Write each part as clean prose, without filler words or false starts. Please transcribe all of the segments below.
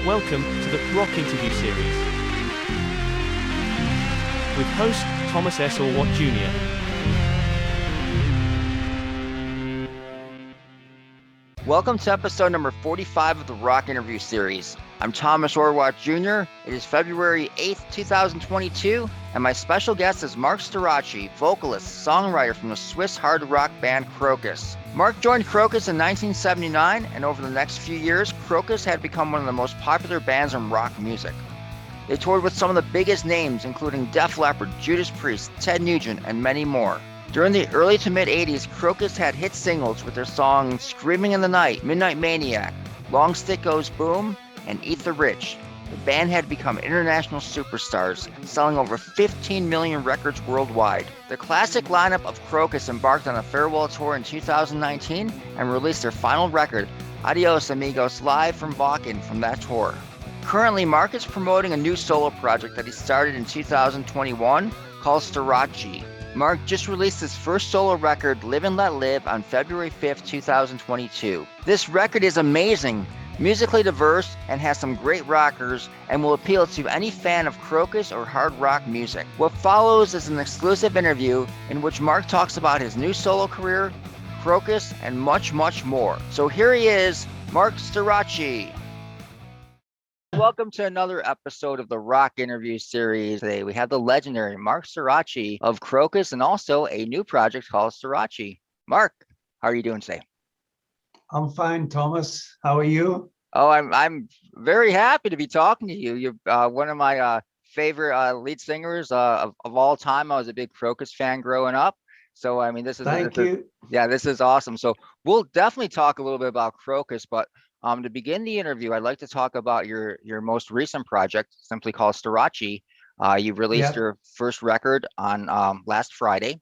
Welcome to the KROKUS Interview series with host Thomas S. ORWAT Jr. Welcome to episode number 45 of the Rock Interview series. I'm Thomas ORWAT Jr. It is February 8th, 2022, and my special guest is Marc Storace, vocalist, songwriter from the Swiss hard rock band KROKUS. Marc joined KROKUS in 1979, and over the next few years, KROKUS had become one of the most popular bands in rock music. They toured with some of the biggest names, including Def Leppard, Judas Priest, Ted Nugent, and many more. During the early to mid-'80s, KROKUS had hit singles with their songs Screaming in the Night, Midnight Maniac, Long Stick Goes Boom, and Eat the Rich. The band had become international superstars, selling over 15 million records worldwide. The classic lineup of KROKUS embarked on a farewell tour in 2019 and released their final record, Adios Amigos Live Wacken, from that tour. Currently, Marc is promoting a new solo project that he started in 2021 called Storace. Marc just released his first solo record, Live and Let Live, on February 5th, 2022. This record is amazing, musically diverse, and has some great rockers, and will appeal to any fan of KROKUS or hard rock music. What follows is an exclusive interview in which Marc talks about his new solo career, KROKUS, and much, much more. So here he is, Marc Storace. Welcome to another episode of the Rock Interview series. Today we have the legendary Marc Storace of KROKUS and also a new project called Storace. Marc, how are you doing today? I'm fine, Thomas. How are you? Oh, I'm very happy to be talking to you. You're one of my favorite lead singers of all time. I was a big KROKUS fan growing up. So, I mean, this is awesome. So we'll definitely talk a little bit about KROKUS, but to begin the interview, I'd like to talk about your most recent project, simply called Storace. You released your first record on last Friday,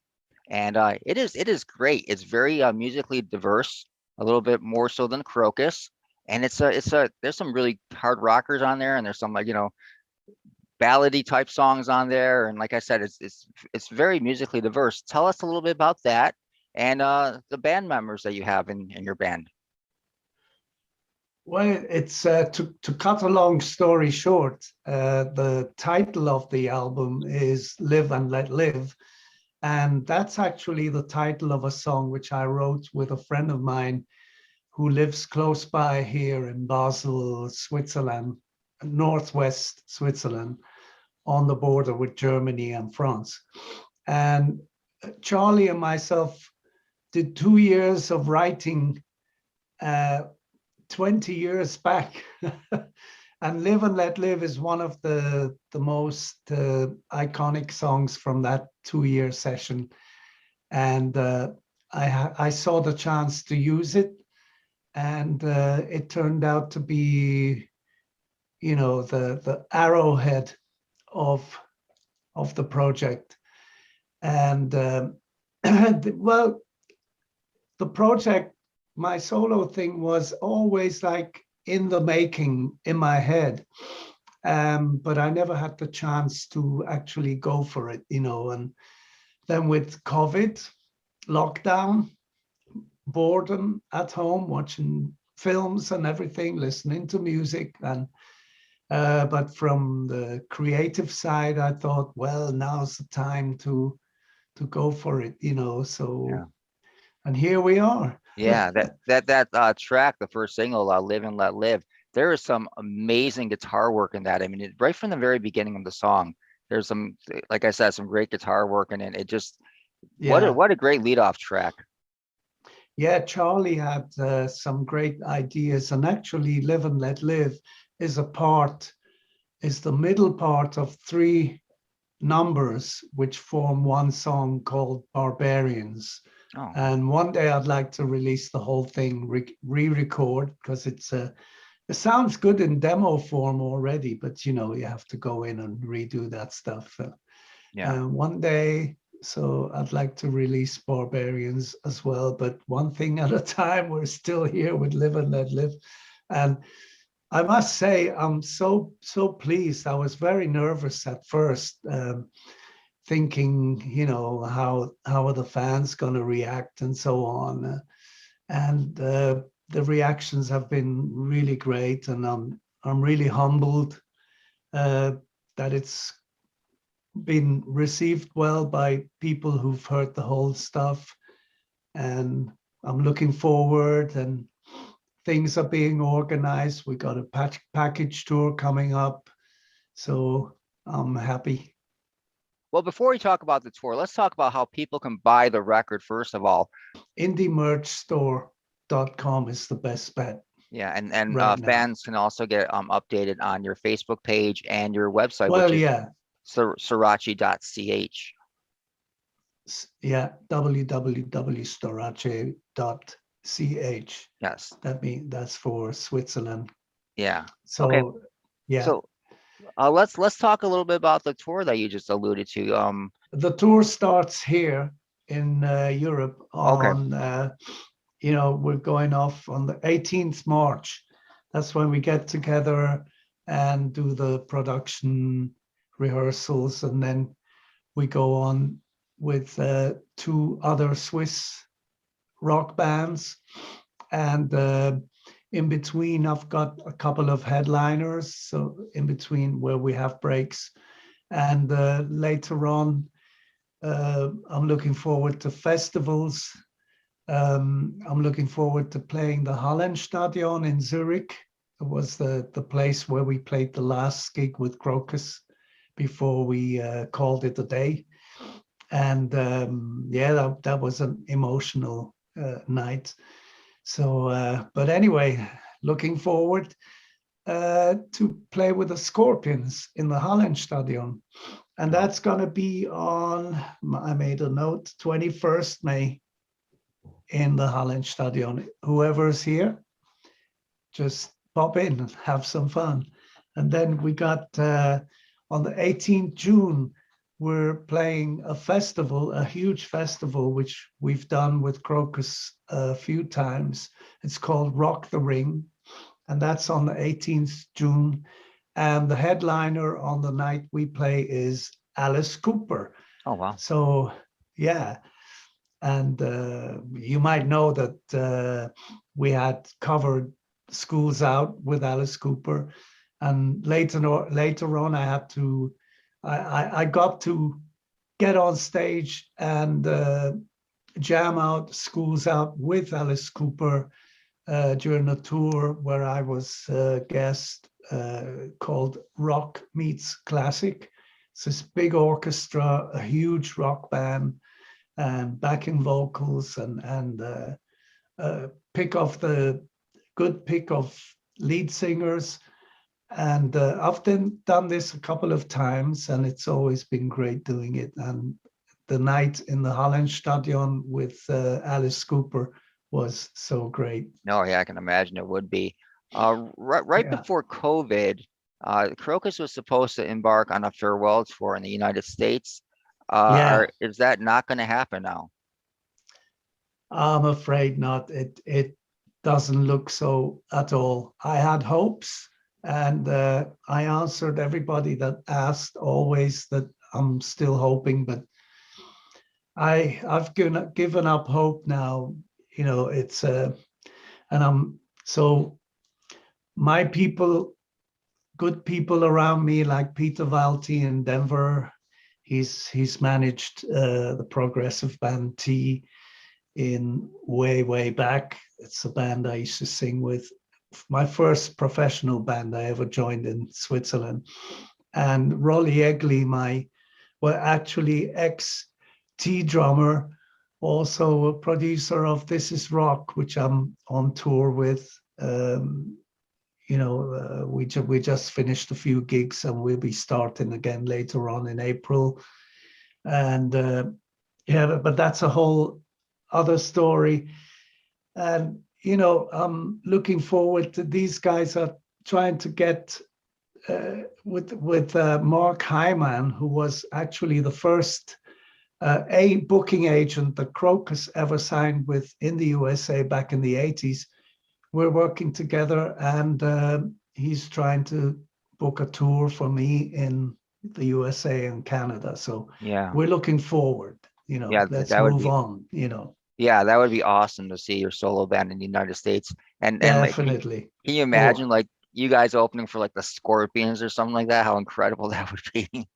and it is great. It's very musically diverse, a little bit more so than KROKUS, and there's some really hard rockers on there, and there's some ballady type songs on there, and like I said, it's very musically diverse. Tell us a little bit about that and the band members that you have in your band. Well, it's to cut a long story short, the title of the album is Live and Let Live. And that's actually the title of a song which I wrote with a friend of mine who lives close by here in Basel, Switzerland, northwest Switzerland, on the border with Germany and France. And Charlie and myself did 2 years of writing 20 years back. And Live and Let Live is one of the most iconic songs from that 2-year session. And I saw the chance to use it, and it turned out to be, the arrowhead of the project. And well, the project, my solo thing was always like in the making in my head, but I never had the chance to actually go for it, and then with COVID, lockdown, boredom at home, watching films and everything, listening to music, and but from the creative side, I thought, well, now's the time to go for it, and here we are. Yeah, that track, the first single, Live and Let Live, there is some amazing guitar work in that. I mean, right from the very beginning of the song, there's some, like I said, some great guitar work in it. It just, what a great leadoff track. Yeah, Charlie had some great ideas, and actually Live and Let Live is the middle part of 3 numbers which form one song called Barbarians. Oh. And one day I'd like to release the whole thing, re-record, because it sounds good in demo form already, but you have to go in and redo that stuff. One day, so I'd like to release Barbarians as well, but one thing at a time. We're still here with Live and Let Live. And I must say, I'm so pleased. I was very nervous at first, thinking, how are the fans going to react and so on. And the reactions have been really great, and I'm really humbled that it's been received well by people who've heard the whole stuff, and I'm looking forward, and things are being organized. We got a package tour coming up, so I'm happy. Well, before we talk about the tour, let's talk about how people can buy the record first of all. IndieMerchStore.com is the best bet. Yeah, and right now. fans can also get updated on your Facebook page and your website, Well, which is yeah, Storace.ch. yeah, www.storace.ch. Yes. That's for Switzerland. Yeah. So, Okay. yeah. So let's talk a little bit about the tour that you just alluded to. The tour starts here in Europe on, we're going off on the 18th March. That's when we get together and do the production rehearsals, and then we go on with 2 other Swiss rock bands, and in between I've got a couple of headliners, so in between where we have breaks, and later on I'm looking forward to festivals. I'm looking forward to playing the Hallenstadion in Zurich. It was the place where we played the last gig with Crocus before we called it a day. And that was an emotional night. So, but anyway, looking forward to play with the Scorpions in the Hallenstadion. And that's going to be on, I made a note, 21st May in the Hallenstadion. Whoever's here, just pop in and have some fun. And then we got on the 18th June, we're playing a festival, a huge festival, which we've done with Crocus a few times. It's called Rock the Ring, and that's on the 18th June. And the headliner on the night we play is Alice Cooper. Oh, wow. So, yeah. And you might know that we had covered Schools Out with Alice Cooper. And later on, I got to get on stage and jam out Schools Out with Alice Cooper during a tour where I was a guest called Rock Meets Classic. It's this big orchestra, a huge rock band, and backing vocals, and pick of lead singers. And I've done this a couple of times, and it's always been great doing it. And the night in the Hallenstadion with Alice Cooper was so great. No, yeah, I can imagine it would be. Right before COVID, Crocus was supposed to embark on a farewell tour in the United States. Is that not going to happen now? I'm afraid not. It doesn't look so at all. I had hopes, and I answered everybody that asked always that I'm still hoping, but I've given up hope now. It's and my people, good people around me, like Peter Valti in Denver. He's managed the progressive band T in way back. It's a band I used to sing with. My first professional band I ever joined in Switzerland. And Rolly Egli, actually ex-T drummer, also a producer of This Is Rock, which I'm on tour with. We just finished a few gigs, and we'll be starting again later on in April. And but that's a whole other story. And I'm looking forward to, these guys are trying to get with Mark Hyman, who was actually the first a booking agent that Crocus ever signed with in the USA back in the 80s. We're working together, and he's trying to book a tour for me in the USA and Canada. So Yeah, we're looking forward, let's move on, Yeah, that would be awesome to see your solo band in the United States. And definitely. can you imagine like you guys opening for like the Scorpions or something like that, how incredible that would be.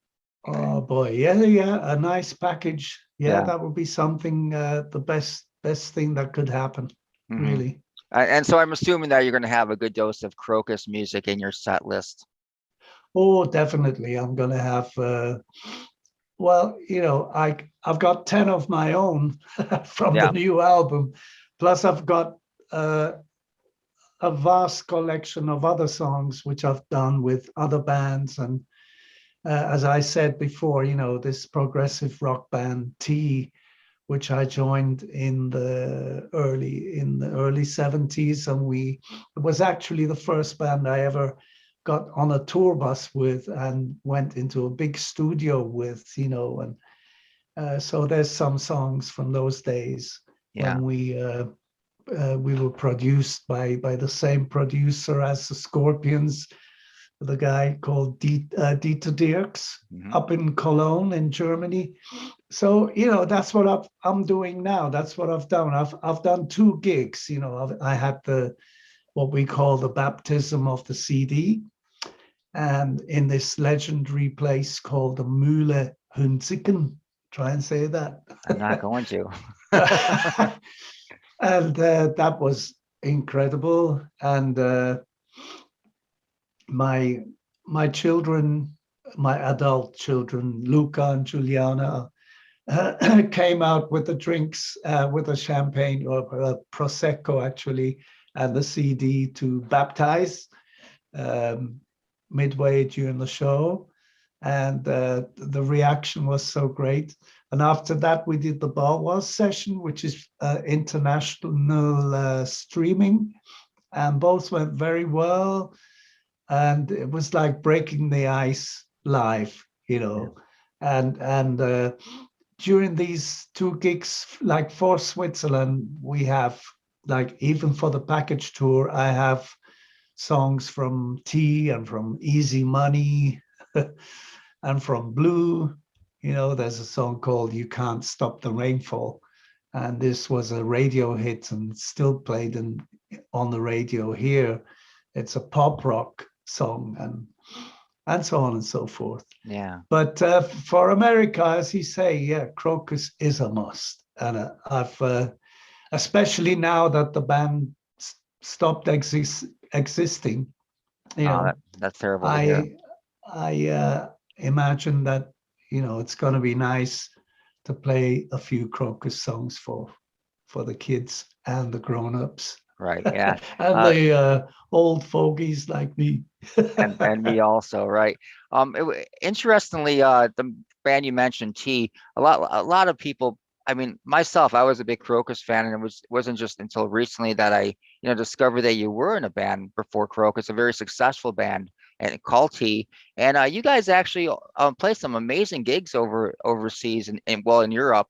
Oh boy, yeah, a nice package. Yeah, Yeah. that would be something. The best thing that could happen, Hmm. really. And so I'm assuming that you're going to have a good dose of Crocus music in your set list. Oh, definitely. I'm gonna have. Well, I've got 10 of my own from the Yeah. new album, plus I've got uh, a vast collection of other songs which I've done with other bands. And as I said before, this progressive rock band T, which I joined in the early 70s, and it was actually the first band I ever got on a tour bus with and went into a big studio with, and so there's some songs from those days Yeah. when we were produced by the same producer as the Scorpions, the guy called Dieter Dierks Hmm. up in Cologne in Germany. So that's what I'm doing now. That's what I've done. I've done 2 gigs. I had what we call the baptism of the CD, and in this legendary place called the Mühle Hunziken. Try and say that. I'm not going to. And that was incredible. And my my children, my adult children, Luca and Juliana, came out with the drinks, with a champagne or a prosecco actually, and the CD to baptize um, midway during the show, and the reaction was so great. And after that, we did the Balwas session, which is international streaming, and both went very well. And it was like breaking the ice live, and during these 2 gigs, like for Switzerland, we have, like, even for the package tour, I have songs from T and from Easy Money and from Blue. There's a song called You Can't Stop the Rainfall. And this was a radio hit and still played on the radio here. It's a pop rock song, and so on and so forth. Yeah. But for America, as you say, yeah, Crocus is a must. And I've, especially now that the band stopped existing, Oh, that's terrible to hear. I imagine that, it's going to be nice to play a few Crocus songs for the kids and the grown-ups. Right. Yeah. And the old fogies like me. And me also, right? Interestingly, the band you mentioned, T, a lot of people. I mean, myself, I was a big Crocus fan, and wasn't just until recently that I, discovered that you were in a band before Crocus, a very successful band, and called T. And you guys actually play some amazing gigs overseas and well in Europe.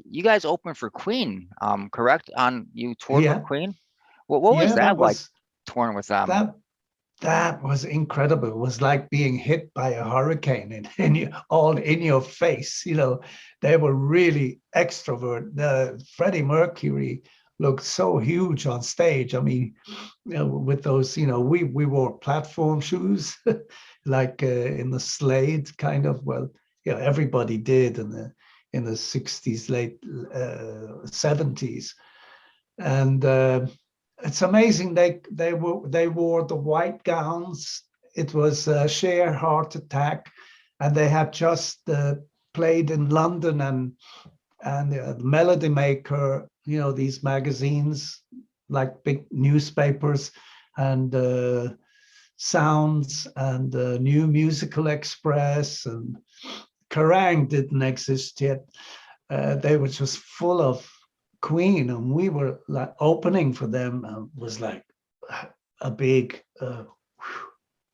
You guys opened for Queen, correct? You toured with Yeah, Queen. What was yeah, that like, touring with them? that was incredible. It was like being hit by a hurricane all in your face. They were really extrovert. Freddie Mercury looked so huge on stage. I mean, with those, we wore platform shoes, like in the Slade kind of. Well, everybody did in the 60s, late 70s, and it's amazing they wore the white gowns. It was Sheer Heart Attack, and they had just played in London and Melody Maker, these magazines like big newspapers, and Sounds, and New Musical Express, and Kerrang didn't exist yet. They were just full of Queen, and we were like opening for them, and was like a big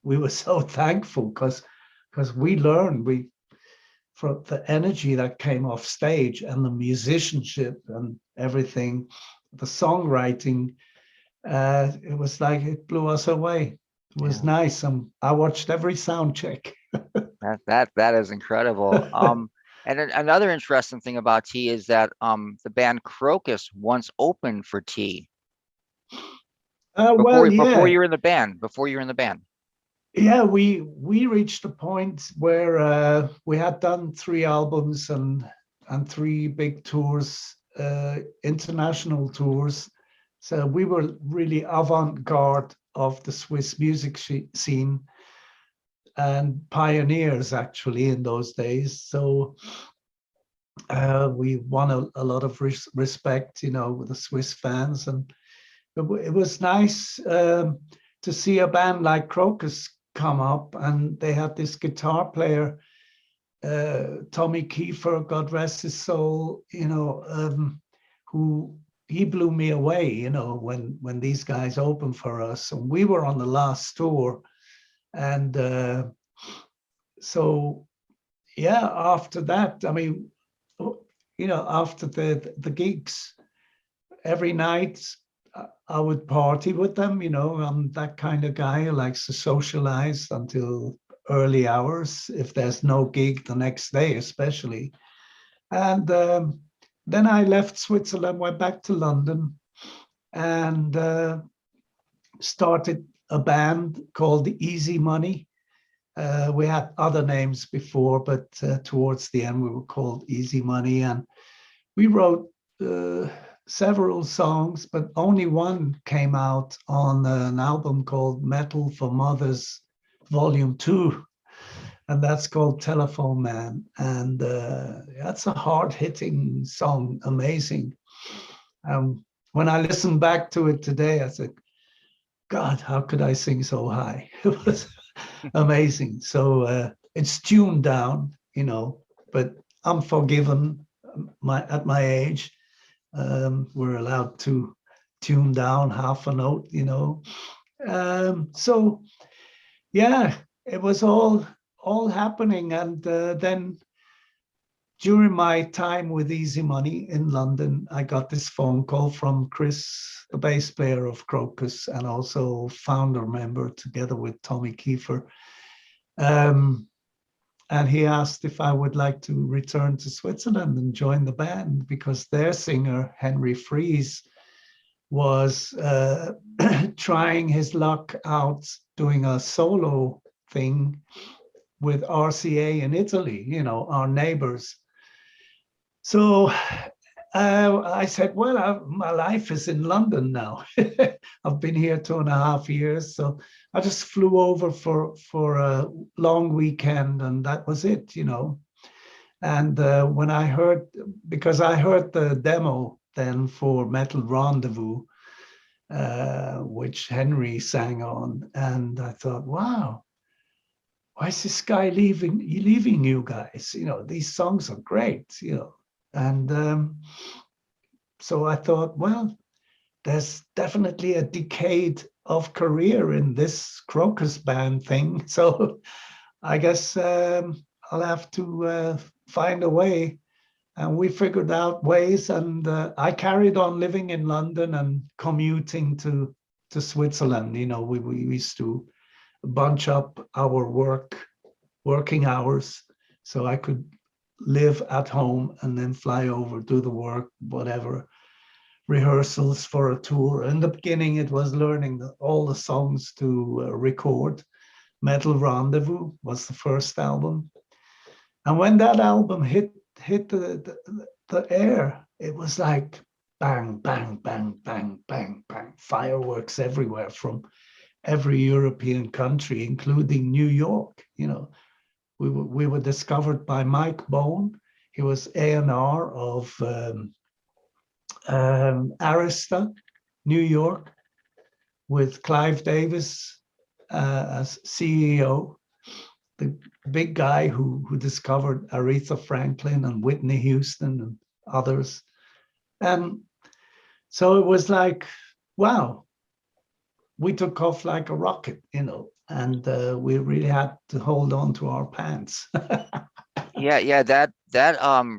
we were so thankful because we learned from the energy that came off stage, and the musicianship and everything, the songwriting. It was like it blew us away. It was nice. I watched every sound check. That is incredible. And another interesting thing about T is that the band Crocus once opened for T. Well, before yeah, you're in the band, before you're in the band. yeah. We reached a point where we had done 3 albums and 3 big tours, international tours. So we were really avant-garde of the Swiss music scene and pioneers actually in those days. So we won a lot of respect, with the Swiss fans, and it was nice to see a band like Crocus come up, and they had this guitar player, Tommy Kiefer, God rest his soul, who he blew me away, when these guys opened for us, and we were on the last tour, and so yeah, after that, I mean, after the gigs, every night I would party with them. I'm that kind of guy who likes to socialize until early hours if there's no gig the next day, especially. And then I left Switzerland, went back to London, and started a band called Easy Money. We had other names before, but towards the end we were called Easy Money, and we wrote several songs, but only one came out on an album called Metal for Mothers Volume 2, and that's called Telephone Man. And that's a hard-hitting song, amazing. When I listen back to it today, I said, God, how could I sing so high? It was amazing. So it's tuned down, but I'm forgiven at my age. We're allowed to tune down half a note, so yeah, it was all happening. And then during my time with Easy Money in London, I got this phone call from Chris, the bass player of Crocus and also founder member together with Tommy Kiefer. And he asked if I would like to return to Switzerland and join the band, because their singer, Henry Fries, was trying his luck out doing a solo thing with RCA in Italy, our neighbors. So I said, well, my life is in London now. I've been here 2.5 years. So I just flew over for a long weekend, and that was it, And when I heard, because I heard the demo then for Metal Rendezvous, which Henry sang on, and I thought, wow, why is this guy leaving you guys? These songs are great, And so I thought, well, there's definitely a decade of career in this Crocus band thing. So I guess I'll have to find a way. And we figured out ways, and I carried on living in London and commuting to Switzerland. We used to bunch up our working hours so I could live at home and then fly over, do the work, whatever, rehearsals for a tour. In the beginning, it was learning all the songs to record. Metal Rendezvous was the first album. And when that album hit the air, it was like bang, bang, bang, bang, bang, bang, fireworks everywhere from every European country, including New York. We were discovered by Mike Bone. He was A&R of Arista, New York, with Clive Davis as CEO, the big guy who discovered Aretha Franklin and Whitney Houston and others. And so it was like, wow, we took off like a rocket, and we really had to hold on to our pants. Yeah, that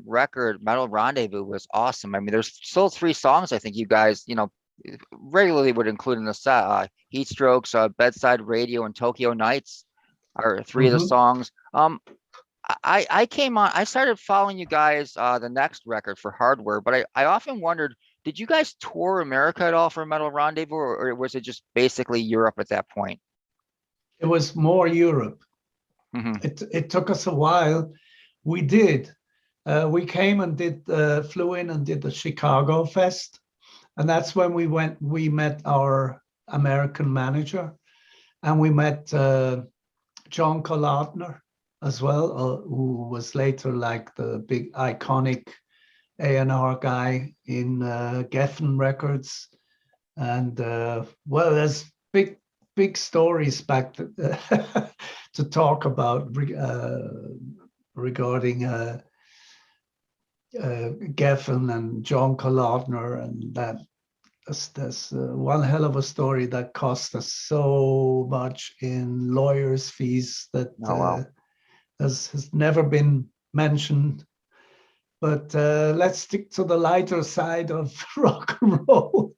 record, Metal Rendezvous, was awesome. I mean, there's still 3 songs I think you guys, regularly would include in the set. Heat Strokes, Bedside Radio, and Tokyo Nights are 3 of the songs. I came on, I started following you guys the next record for Hardware, but I often wondered Did you guys tour America at all for Metal Rendezvous, or was it just basically Europe at that point? It was more Europe. Hmm. It took us a while. We did. We came and flew in and did the Chicago Fest. And that's when we met our American manager, and we met John Colodner as well, who was later like the big iconic A&R guy in Geffen Records. And well, there's big stories back to talk about regarding Geffen and John Colodner, and that's one hell of a story that cost us so much in lawyers' fees that has never been mentioned. But let's stick to the lighter side of rock and roll.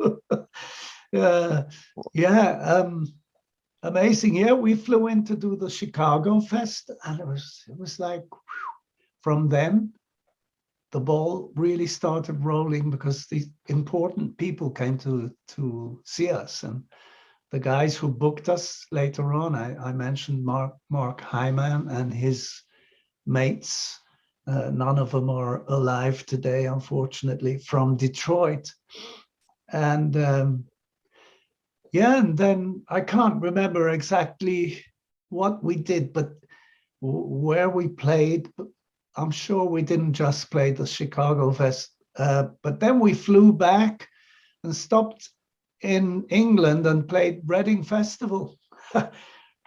Amazing. Yeah, we flew in to do the Chicago Fest, and it was like, whew, from then the ball really started rolling, because these important people came to see us. And the guys who booked us later on, I mentioned Mark Hyman and his mates. None of them are alive today, unfortunately, from Detroit. And and then I can't remember exactly what we did, but where we played. I'm sure we didn't just play the Chicago Fest, but then we flew back and stopped in England and played Reading Festival.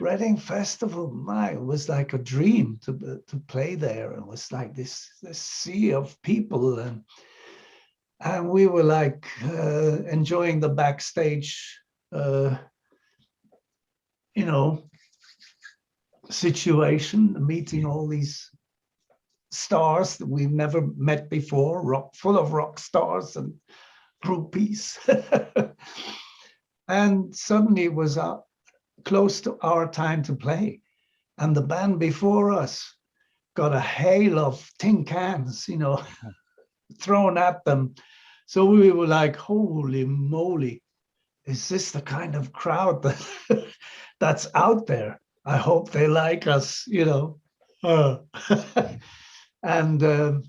Reading Festival, it was like a dream to play there. It was like this sea of people, and we were like enjoying the backstage, situation, meeting all these stars that we've never met before, full of rock stars and groupies. And suddenly it was close to our time to play, and the band before us got a hail of tin cans, thrown at them. So we were like, holy moly, is this the kind of crowd that's out there? I hope they like us, And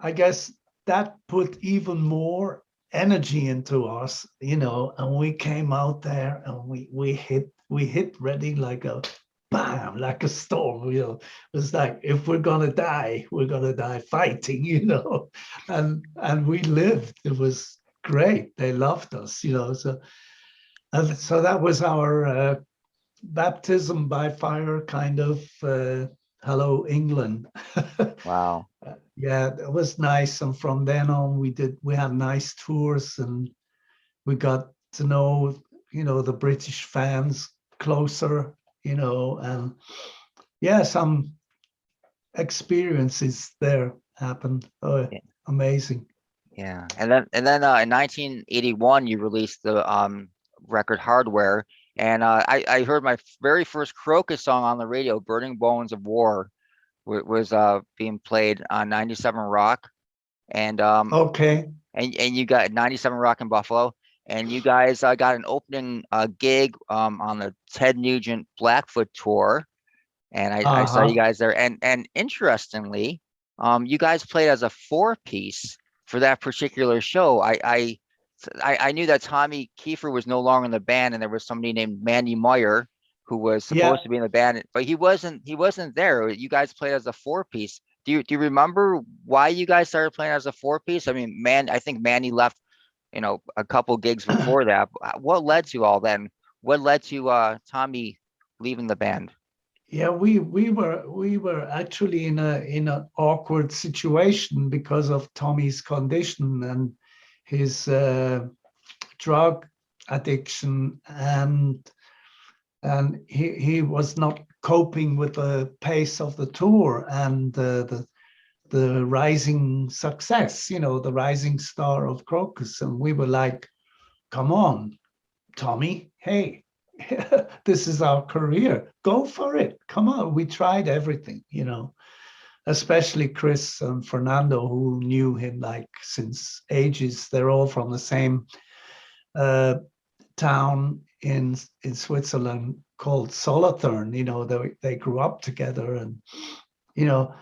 I guess that put even more energy into us, and we came out there and we hit Reading like a bam, like a storm. It was like, if we're gonna die fighting, and we lived. It was great. They loved us, so that was our baptism by fire kind of hello England. Wow. Yeah, it was nice. And from then on we had nice tours, and we got to know, the British fans closer, and some experiences there happened. Oh, Yeah. amazing. Yeah. And then in 1981 you released the record Hardware, and I heard my very first Crocus song on the radio, Burning Bones of War, was being played on 97 Rock, and Okay. and you got 97 Rock in Buffalo, and you guys got an opening gig on the Ted Nugent Blackfoot tour, and I saw you guys there, and interestingly, you guys played as a 4-piece for that particular show. I knew that Tommy Kiefer was no longer in the band, and there was somebody named Manny Meyer who was supposed to be in the band, but he wasn't there. You guys played as a 4-piece. Do you remember why you guys started playing as a 4-piece? I mean, I think Manny left, a couple gigs before that. What led to all that? What led to Tommy leaving the band? Yeah, we were actually in an awkward situation because of Tommy's condition and his drug addiction, and he was not coping with the pace of the tour and the rising success, the rising star of Crocus. And we were like, come on, Tommy, hey, this is our career. Go for it. Come on. We tried everything, especially Chris and Fernando, who knew him like since ages. They're all from the same town in Switzerland called Solothurn. You know, they grew up together, and you know,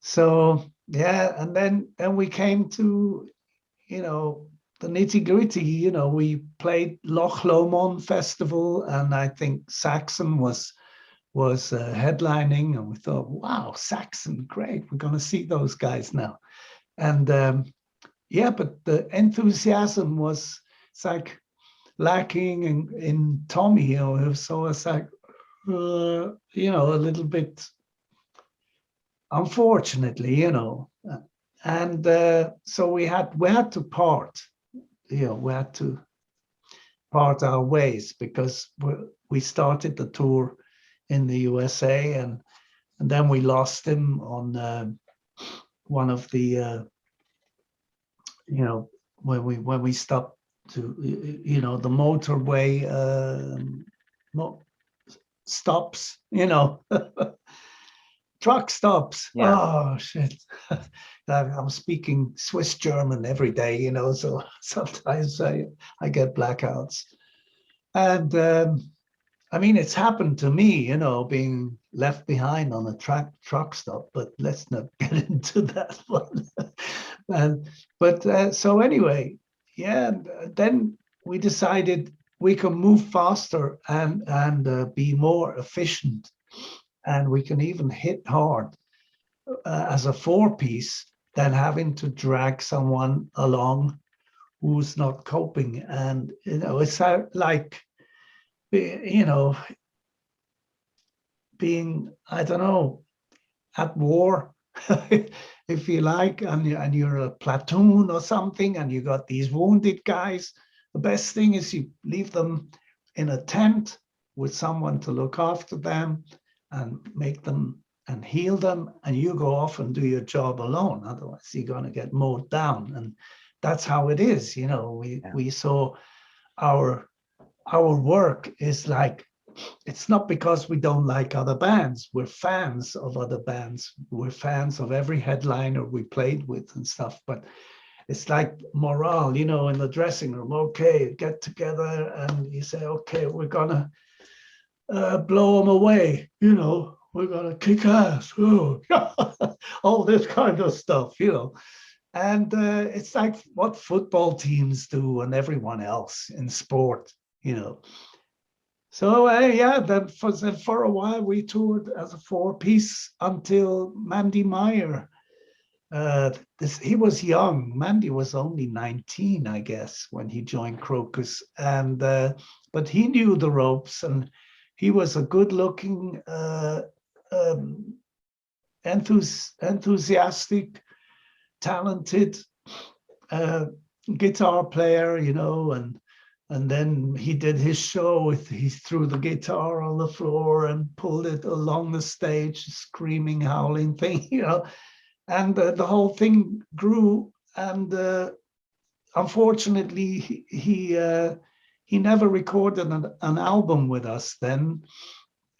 so yeah. And then we came to, you know, the nitty gritty. You know, we played Loch Lomond Festival, and I think Saxon was headlining, and we thought, wow, Saxon, great, we're going to see those guys now. And yeah, but the enthusiasm was, it's like lacking in Tommy, you know, so it's like, you know, a little bit, unfortunately, you know. And so we had to part, you know, we had to part our ways, because we started the tour in the USA, and then we lost him on one of the you know, when we stopped to, you know, the motorway stops, you know, truck stops. Yeah. Oh shit. I'm speaking Swiss German every day, you know, so sometimes I get blackouts. And I mean, it's happened to me, you know, being left behind on a truck stop, but let's not get into that one. But so anyway, yeah, then we decided we can move faster and be more efficient, and we can even hit hard as a 4-piece than having to drag someone along who's not coping. And, you know, it's like, you know, being, I don't know, at war, if you like, and you're a platoon or something, and you got these wounded guys. The best thing is you leave them in a tent with someone to look after them and make them and heal them, and you go off and do your job alone. Otherwise, you're going to get mowed down. And that's how it is, you know. We saw our work is like, it's not because we don't like other bands. We're fans of other bands. We're fans of every headliner we played with and stuff. But it's like morale, you know, in the dressing room. Okay, get together and you say, okay, we're gonna blow them away. You know, we're gonna kick ass. Oh, all this kind of stuff, you know. And it's like what football teams do and everyone else in sport, you know. So yeah, then for a while we toured as a 4-piece until Mandy Meyer. He was young. Mandy was only 19, I guess, when he joined Crocus, and but he knew the ropes, and he was a good-looking, enthusiastic, talented guitar player, you know, and then he did his show he threw the guitar on the floor and pulled it along the stage, screaming, howling thing, you know, and the whole thing grew. And unfortunately, he never recorded an album with us then,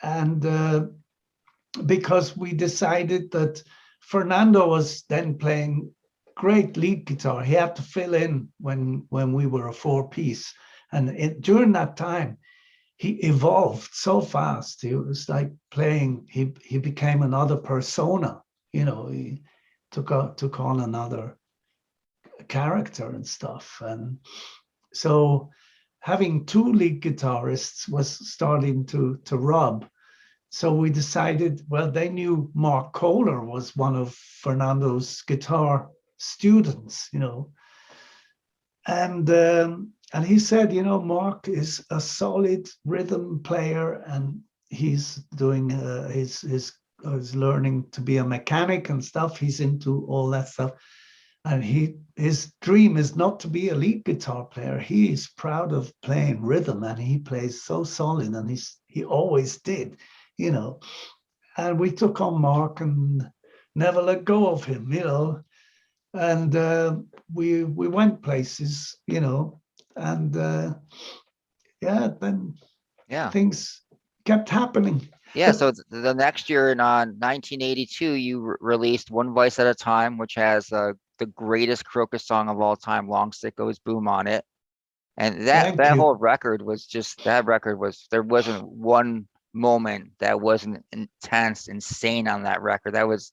and because we decided that Fernando was then playing great lead guitar. He had to fill in when we were a 4-piece. And during that time, he evolved so fast. He was like playing, he became another persona, you know, he took on another character and stuff. And so having 2 lead guitarists was starting to rub. So we decided, well, they knew Mark Kohler was one of Fernando's guitar students, you know. And he said, you know, Mark is a solid rhythm player, and he's doing he's learning to be a mechanic and stuff. He's into all that stuff, and his dream is not to be a lead guitar player. He is proud of playing rhythm, and he plays so solid, and he always did, you know. And we took on Mark and never let go of him, you know. And we went places, you know, and yeah, then things kept happening. Yeah, so the next year in 1982, you released One Vice at a Time, which has the greatest Crocus song of all time, Long Stick Goes Boom on it. And Thank that whole you. record was just there wasn't one moment that wasn't intense, insane on that record. That is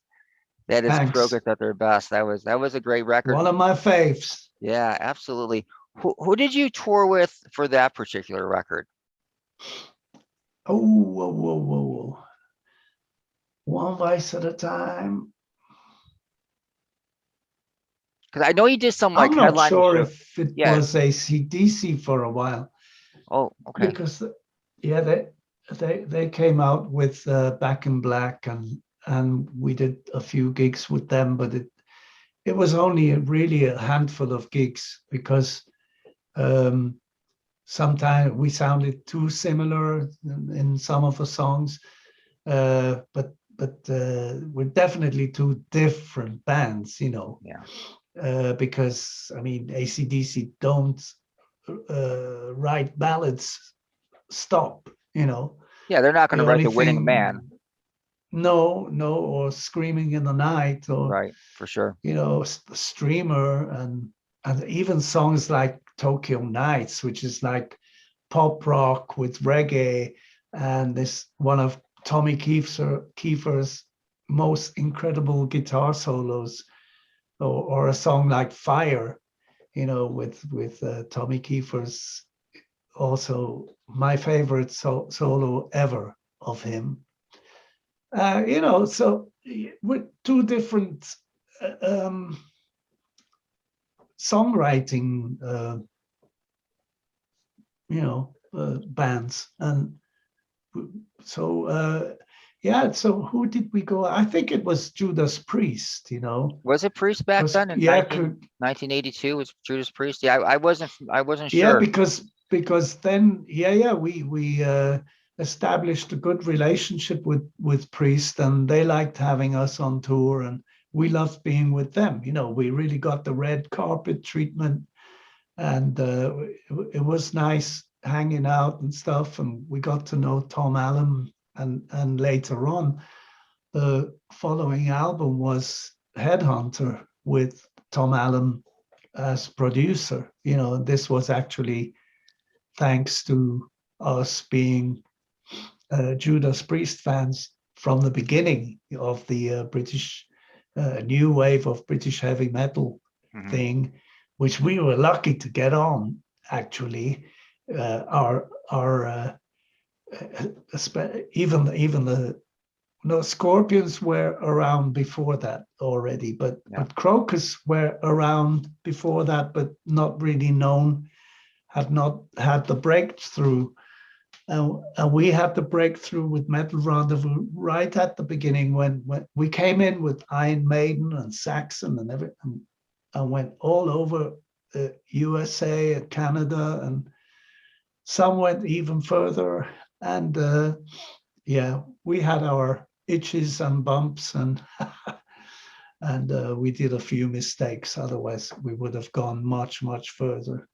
Thanks. Crocus at their best. That was a great record. One of my faves. Yeah, absolutely. Who did you tour with for that particular record? Oh, whoa, whoa, whoa, whoa. One Vice at a Time. Because I know you did some like I'm not headlining sure show. if it Yeah. was AC/DC for a while, Oh, okay. because yeah, they came out with Back in Black, and we did a few gigs with them, but it was only really a handful of gigs because sometimes we sounded too similar in some of the songs, but we're definitely two different bands, you know. Yeah. Because I mean, AC/DC don't write ballads stop, you know. Yeah, they're not going The to write only The Winning Man. thing, no, or Screaming in the Night, or Right, for sure. you know, Streamer, and even songs like Tokyo Nights, which is like pop rock with reggae, and this one of Tommy Kiefer's most incredible guitar solos, or a song like Fire, you know, with Tommy Kiefer's, also my favorite solo ever of him. You know, so with two different songwriting, you know, bands, and so yeah. So who did we go? I think it was Judas Priest. You know, Was it Priest back then in yeah, 1982? Was Judas Priest? Yeah, I wasn't yeah, sure. because then yeah we established a good relationship with Priest, and they liked having us on tour, and we loved being with them. You know, we really got the red carpet treatment, and it was nice hanging out and stuff, and we got to know Tom Allen, and later on the following album was Headhunter with Tom Allen as producer. You know, this was actually thanks to us being Judas Priest fans from the beginning of the British new wave of British heavy metal thing, which we were lucky to get on. Actually, our even the Scorpions were around before that already, but Crocus were around before that, but not really known, had not had the breakthrough. And we had the breakthrough with Metal Rendezvous right at the beginning, when we came in with Iron Maiden and Saxon and everything, and went all over the USA and Canada, and some went even further. And yeah, we had our itches and bumps, and and we did a few mistakes. Otherwise, we would have gone much further.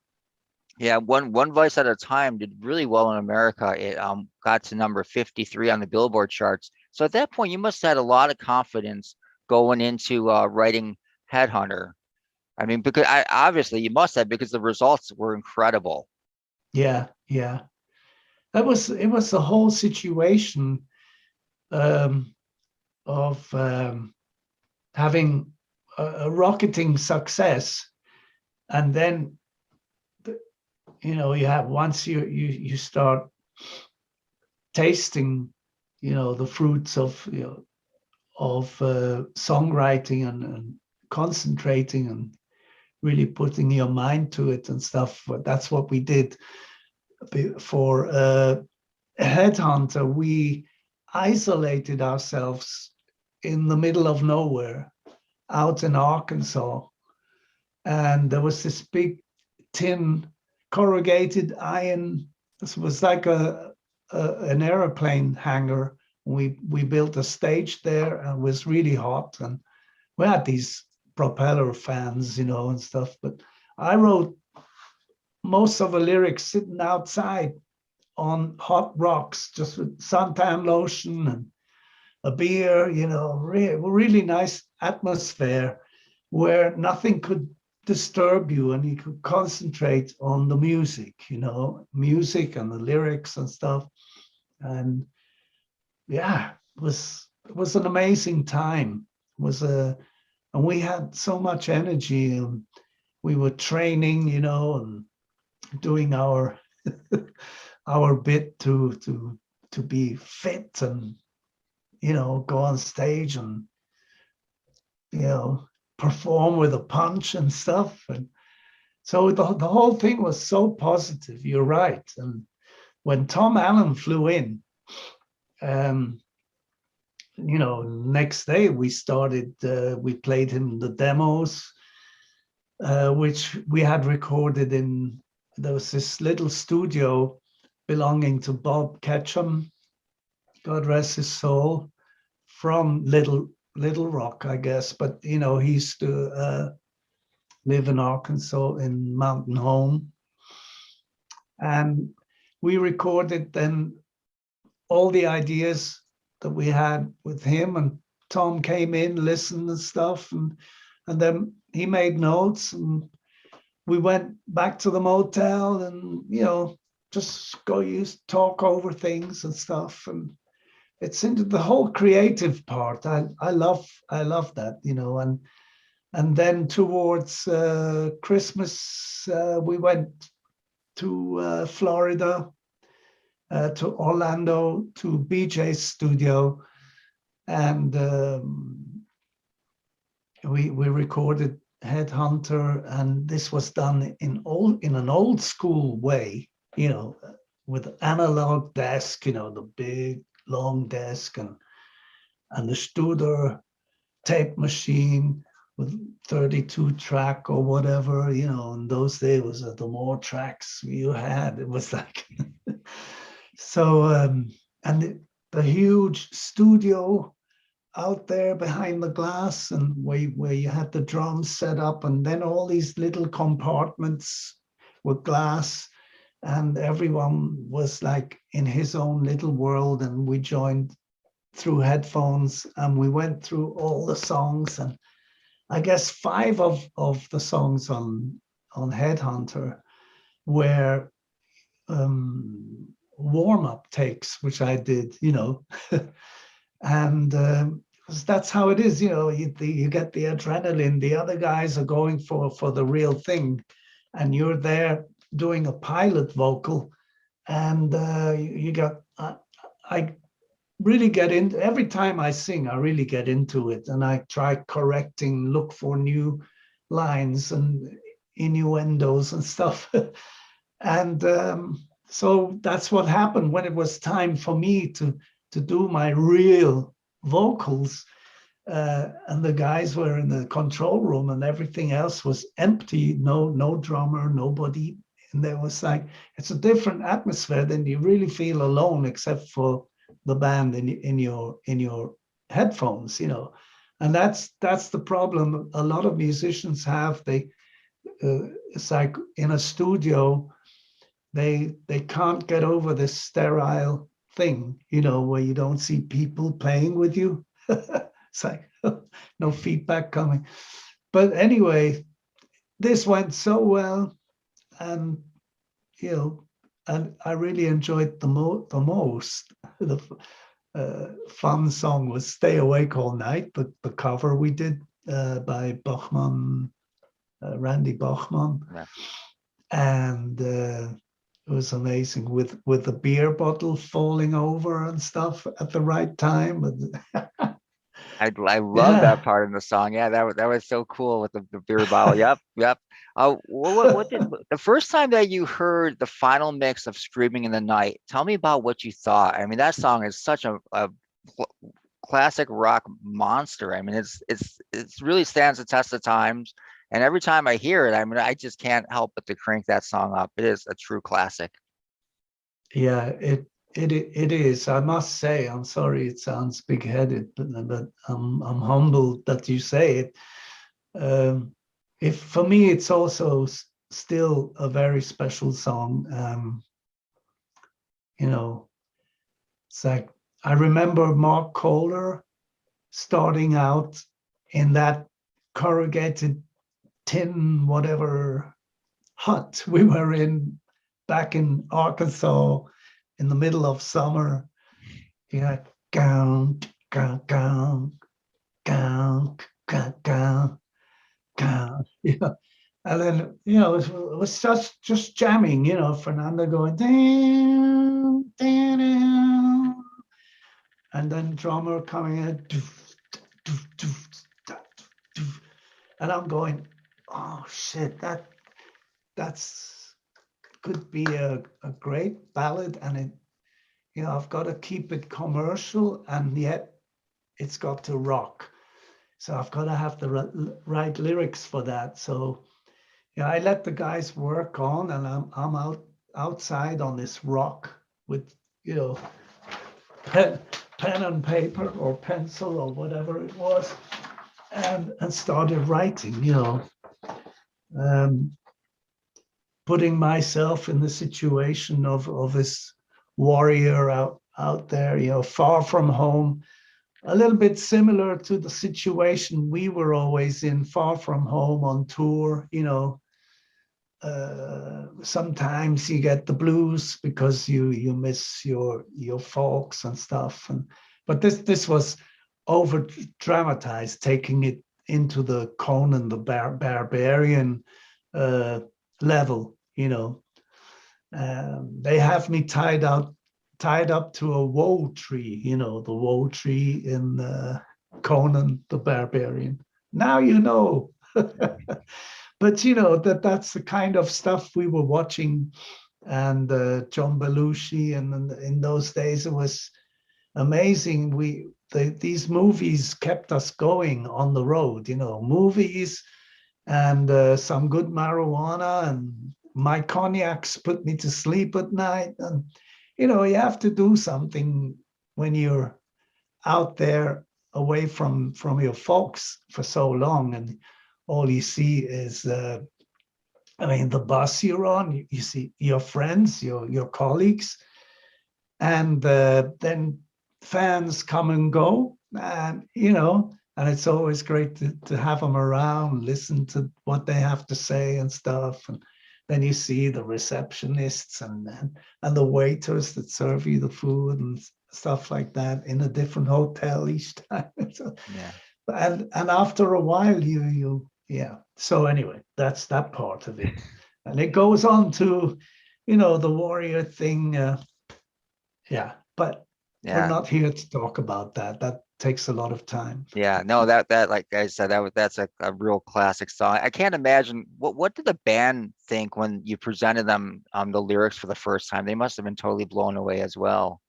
Yeah, one Vice at a Time did really well in America. It got to number 53 on the Billboard charts. So at that point, you must have had a lot of confidence going into writing Headhunter. I mean, because obviously you must have, because the results were incredible. Yeah. It was the whole situation of having a rocketing success, and then you know, you have, once you start tasting, you know, the fruits of, you know, of songwriting, and concentrating and really putting your mind to it and stuff. But that's what we did for Headhunter. We isolated ourselves in the middle of nowhere out in Arkansas, and there was this big tin corrugated iron. This was like an airplane hangar. We built a stage there, and it was really hot, and we had these propeller fans, you know, and stuff. But I wrote most of the lyrics sitting outside on hot rocks, just with suntan lotion and a beer, really nice atmosphere where nothing could disturb you and you could concentrate on the music and the lyrics and stuff. And yeah, it was an amazing time. And we had so much energy, and we were training, and doing our our bit to be fit and go on stage and perform with a punch and stuff. And so the whole thing was so positive. You're right. And when Tom Allen flew in, next day we started, we played him the demos, which we had recorded there was this little studio belonging to Bob Ketchum, God rest his soul, from Little Rock, I guess. But, he used to live in Arkansas in Mountain Home. And we recorded then all the ideas that we had with him, and Tom came in, listened and stuff, and then he made notes, and we went back to the motel and just talk over things and stuff. And it's into the whole creative part. I love that, and then towards Christmas we went to Florida, to Orlando, to BJ's studio, and we recorded Headhunter, and this was done in an old school way, with analog desk, the big long desk, and the Studer tape machine with 32 track or whatever, in those days was the more tracks you had, it was like so and the huge studio out there behind the glass, and where you had the drums set up, and then all these little compartments with glass, and everyone was like in his own little world, and we joined through headphones, and we went through all the songs, and I guess 5 of the songs on Headhunter were warm-up takes, which I did, and that's how it is, you get the adrenaline. The other guys are going for the real thing, and you're there doing a pilot vocal, and you got I really get into, every time I sing, I really get into it, and I try correcting, look for new lines and innuendos and stuff. And so that's what happened when it was time for me to do my real vocals, and the guys were in the control room and everything else was empty, no drummer, nobody, and there was like, it's a different atmosphere. Then you really feel alone, except for the band in your headphones, and that's the problem a lot of musicians have. They it's like in a studio, they can't get over this sterile thing, where you don't see people playing with you. It's like no feedback coming. But anyway, this went so well, and and I really enjoyed the most. The fun song was "Stay Awake All Night," the cover we did by Bachman, Randy Bachman, Yeah. And it was amazing with the beer bottle falling over and stuff at the right time. I love that part in the song. Yeah, that was so cool with the beer bottle. Yep. What did the first time that you heard the final mix of "Screaming in the Night"? Tell me about what you thought. I mean, that song is such a classic rock monster. I mean, it's really stands the test of times. And every time I hear it, I mean, I just can't help but to crank that song up. It is a true classic. Yeah, it is. I must say, I'm sorry it sounds big-headed, but I'm humbled that you say it. If for me, it's also still a very special song. you know, it's like, I remember Mark Kohler starting out in that corrugated tin, whatever hut we were in back in Arkansas in the middle of summer. Yeah, gown, gown, gown, gown, gown, gown, gown. Yeah. And then, you know, it was just jamming, you know, Fernando going down, down, down, and then drummer coming in, doof, doof, doof, doof, doof. And I'm going, oh shit, that's could be a great ballad, and it, you know, I've got to keep it commercial, and yet it's got to rock. So I've got to have the right lyrics for that. So yeah, I let the guys work on, and I'm outside on this rock with, you know, pen and paper or pencil or whatever it was, and started writing, you know, putting myself in the situation of this warrior out there, you know, far from home, a little bit similar to the situation we were always in, far from home on tour, you know. Sometimes you get the blues because you miss your folks and stuff, but this was over dramatized, taking it into the Conan the Barbarian level, you know. They have me tied up to a woe tree, you know, the woe tree in Conan the Barbarian. Now you know. But you know, that's the kind of stuff we were watching, and John Belushi, and in those days it was amazing. These movies kept us going on the road, you know, movies and some good marijuana, and my cognacs put me to sleep at night. And you know, you have to do something when you're out there away from your folks for so long, and all you see is, I mean, the bus you're on, you see your friends, your colleagues, and then fans come and go, and, you know, and it's always great to have them around, listen to what they have to say and stuff. And then you see the receptionists and the waiters that serve you the food and stuff like that in a different hotel each time. So, Yeah. And after a while, you yeah. So anyway, that's that part of it, and it goes on to, you know, the warrior thing. Yeah, but we're Yeah. not here to talk about that. That takes a lot of time. Yeah. No, that like I said, that's a real classic song. I can't imagine what did the band think when you presented them the lyrics for the first time? They must have been totally blown away as well.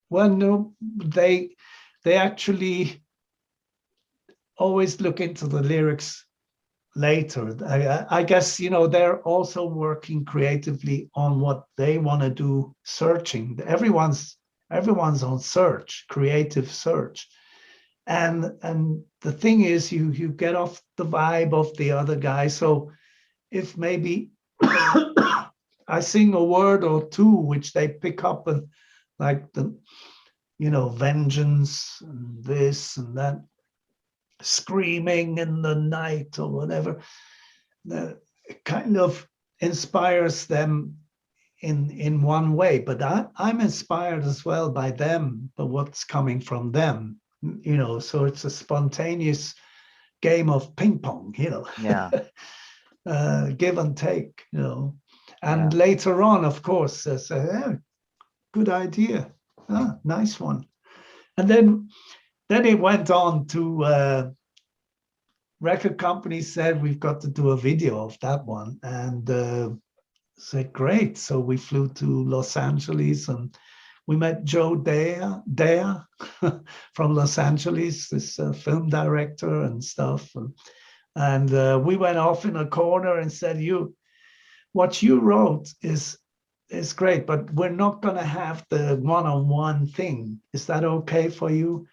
Well, no, they actually always look into the lyrics later. I guess, you know, they're also working creatively on what they want to do, searching. Everyone's on search, creative search. And the thing is, you get off the vibe of the other guy. So if maybe I sing a word or two which they pick up, and like the, you know, vengeance and this and that, screaming in the night or whatever, that kind of inspires them in one way. But I'm inspired as well by them, but what's coming from them, you know. So it's a spontaneous game of ping pong, you know. Yeah. Give and take, you know. And Yeah. later on, of course, they say, yeah, good idea, nice one. And then it went on to record company said, we've got to do a video of that one, and said, great. So we flew to Los Angeles, and we met Joe Dea from Los Angeles, this film director and stuff, and we went off in a corner and said, what you wrote is great, but we're not going to have the one-on-one thing. Is that okay for you?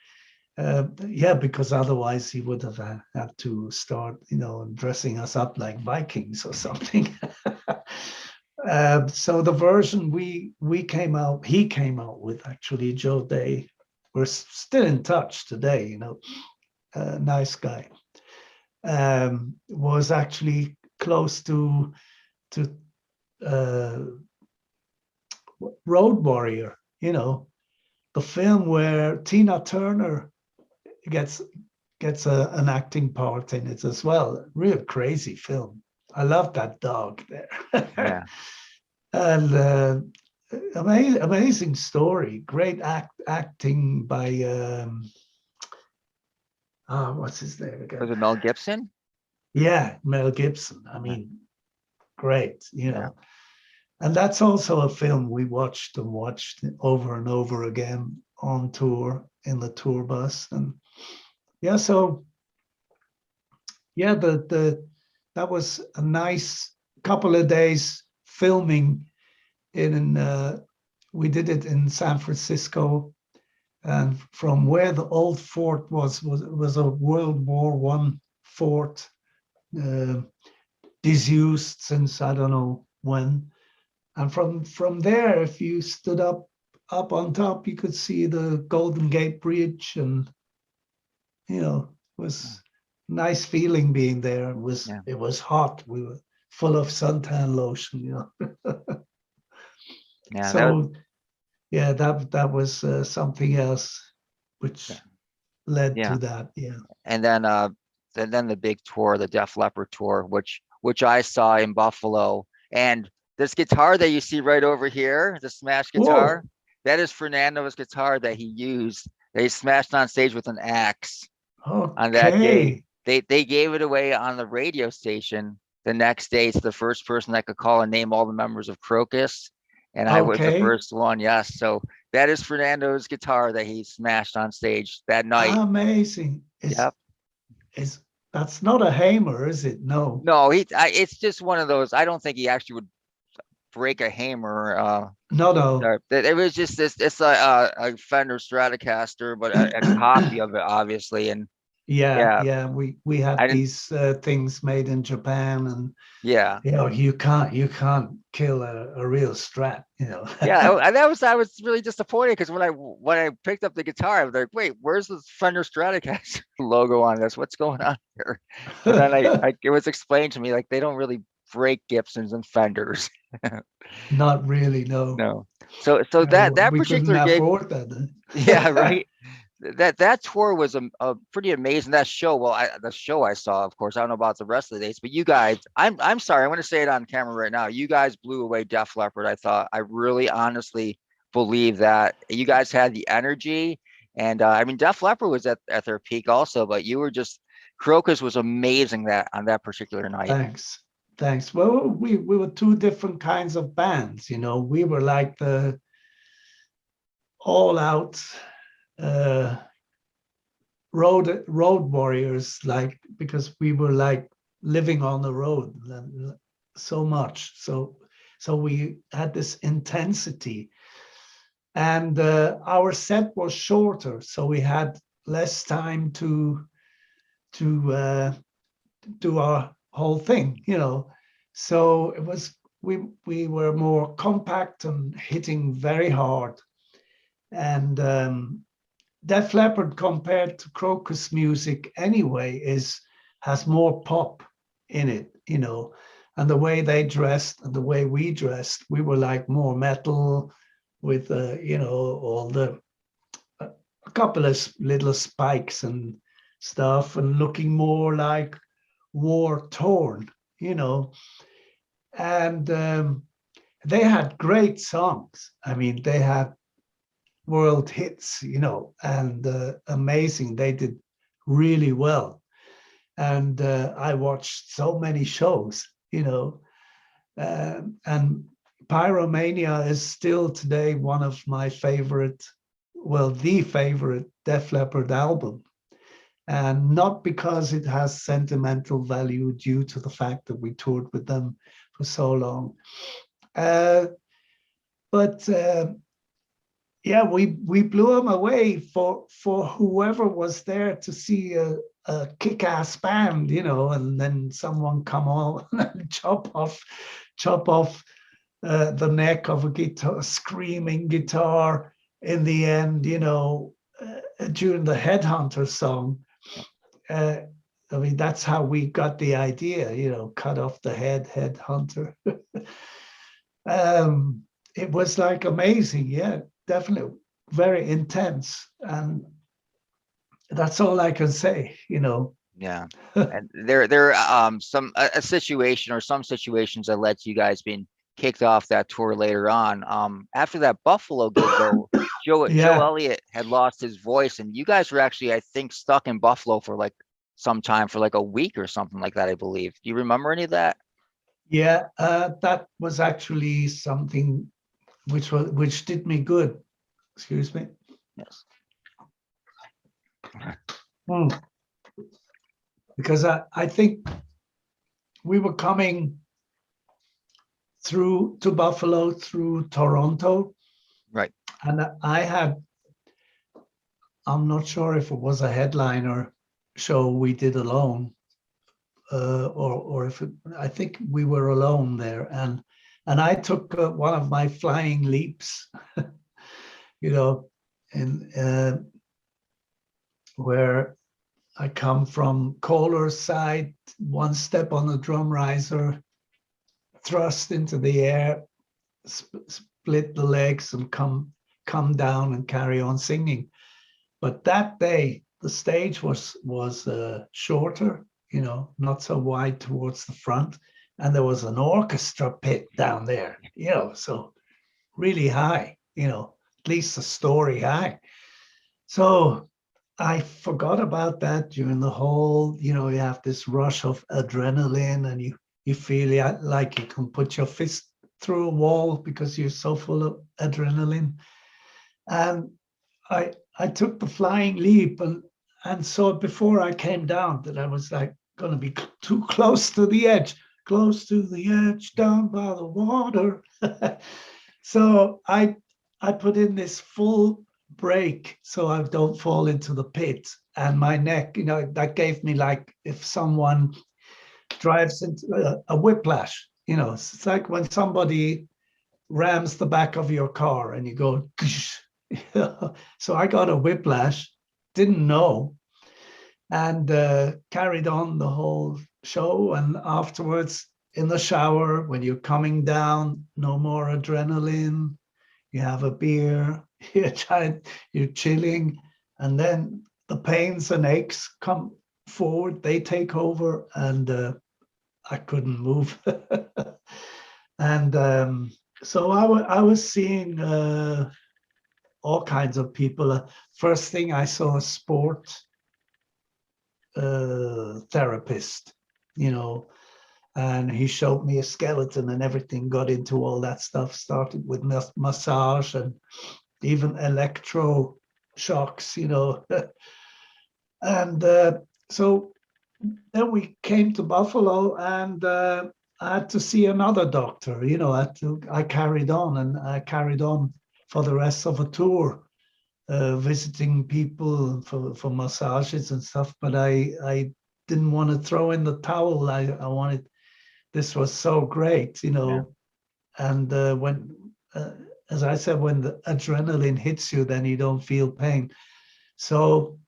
Yeah, because otherwise he would have had to start, you know, dressing us up like Vikings or something. So the version he came out with, actually, Joe Day, we're still in touch today, you know, nice guy, was actually close to Road Warrior, you know, the film where Tina Turner gets an acting part in it as well. Real crazy film. I love that dog there. Yeah. And amazing story. Great acting by what's his name again? Was it Mel Gibson? Yeah, Mel Gibson. I mean, great, you Yeah. know. And that's also a film we watched over and over again on tour in the tour bus. And yeah, so yeah, that was a nice couple of days filming we did it in San Francisco, and from where the old fort was a World War I fort, disused since I don't know when. And from there, if you stood up on top, you could see the Golden Gate Bridge, and you know, it was nice feeling being there. It was hot. We were full of suntan lotion, you know. Yeah. So that was something else which led to that. Yeah. And then the big tour, the Def Leppard tour, which I saw in Buffalo. And this guitar that you see right over here, the smash guitar, that is Fernando's guitar that he used. They smashed on stage with an axe on that day. They gave it away on the radio station the next day to the first person that could call and name all the members of Crocus. And I was the first one, yes. So that is Fernando's guitar that he smashed on stage that night. Amazing. That's not a hammer, is it? No. No, it's just one of those. I don't think he actually would break a hammer. No. It was just this. It's a Fender Stratocaster, but a copy of it, obviously. And yeah. We have these things made in Japan, and you know, you can't kill a real Strat, you know. And I was really disappointed because when I picked up the guitar, I was like, wait, where's the Fender Stratocaster logo on this? What's going on here? But then it was explained to me, like, they don't really break Gibsons and Fenders. Not really, no. No. So that we particular couldn't gig, afford that. yeah, right. That tour was a pretty amazing. That show, the show I saw, of course, I don't know about the rest of the dates, but you guys, I'm sorry, I'm going to say it on camera right now. You guys blew away Def Leppard. I really honestly believe that you guys had the energy, and I mean, Def Leppard was at their peak also, but you were just, Crocus was amazing on that particular night. Thanks. Well, we were two different kinds of bands, you know. We were like the all out road warriors, like, because we were like living on the road so much. So we had this intensity, and our set was shorter, so we had less time to do our whole thing, you know. So it was, we were more compact and hitting very hard. And Def Leppard, compared to Crocus music anyway, has more pop in it, you know. And the way they dressed and the way we dressed, we were like more metal with you know, all the a couple of little spikes and stuff, and looking more like war torn, you know. And they had great songs. I mean, they had world hits, you know, and amazing. They did really well. And I watched so many shows, you know, and Pyromania is still today one of my favorite, well, the favorite Def Leppard album. And not because it has sentimental value due to the fact that we toured with them for so long. But yeah, we blew them away for whoever was there to see a kick-ass band, you know, and then someone come on and chop off the neck of a guitar, screaming guitar in the end, during the Headhunter song. I mean, that's how we got the idea, cut off the head, Headhunter. It was like amazing, yeah, definitely very intense. And that's all I can say, Yeah. And there a situation or some situations that led to you guys being kicked off that tour later on. After that Buffalo gig though, Joe Yeah. Elliott had lost his voice, and you guys were actually, I think, stuck in Buffalo for like some time, for like a week or something like that, I believe. Do you remember any of that? Yeah, that was actually something which did me good. Excuse me. Yes. Because I think we were coming through to Buffalo through Toronto. Right. And I'm not sure if it was a headliner show we did alone, or if I think we were alone there. And I took one of my flying leaps, in where I come from Kohler's side, one step on the drum riser, thrust into the air, split the legs and come down and carry on singing. But that day, the stage was shorter, not so wide towards the front. And there was an orchestra pit down there, so really high, at least a story high. So I forgot about that during the whole, you have this rush of adrenaline, and you feel like you can put your fist through a wall because you're so full of adrenaline. And I took the flying leap, and so before I came down that I was like going to be too close to the edge, down by the water. So I put in this full brake so I don't fall into the pit, and my neck, that gave me like if someone drives into a whiplash, it's like when somebody rams the back of your car and you go, so I got a whiplash, didn't know, and carried on the whole show. And afterwards in the shower, when you're coming down, no more adrenaline, you have a beer, you're chilling, and then the pains and aches come forward, they take over, and I couldn't move. And so I was seeing all kinds of people. First thing I saw a sport therapist, and he showed me a skeleton and everything, got into all that stuff, started with massage and even electro shocks, and so then we came to Buffalo, and I had to see another doctor, I carried on for the rest of a tour, visiting people for massages and stuff. But I didn't want to throw in the towel. I wanted, this was so great, Yeah. And when, as I said, when the adrenaline hits you, then you don't feel pain. So,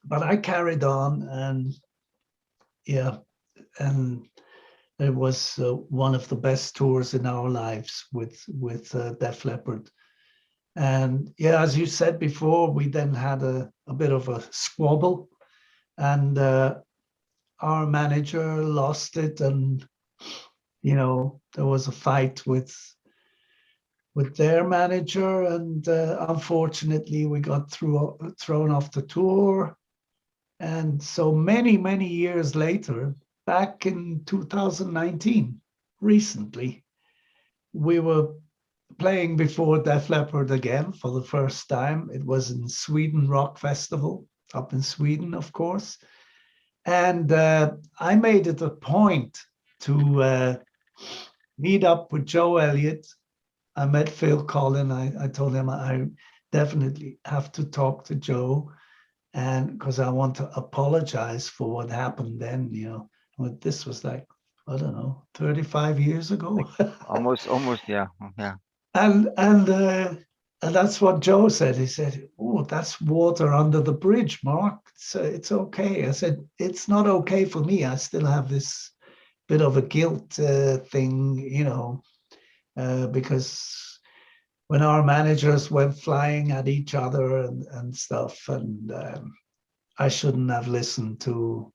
but I carried on, and yeah, and it was one of the best tours in our lives with Def Leppard. And yeah, as you said before, we then had a bit of a squabble, and our manager lost it, and there was a fight with their manager, and unfortunately we got thrown off the tour. And so many years later, back in 2019, recently, we were playing before Def Leppard again for the first time. It was in Sweden Rock Festival, up in Sweden, of course. And I made it a point to meet up with Joe Elliott. I met Phil Collin. I told him I definitely have to talk to Joe, and because I want to apologize for what happened then, This was like I don't know, 35 years ago. Almost, yeah, yeah. And that's what Joe said. He said, "Oh, that's water under the bridge, Mark. It's okay." I said, "It's not okay for me. I still have this bit of a guilt thing, because when our managers went flying at each other and stuff, and I shouldn't have listened to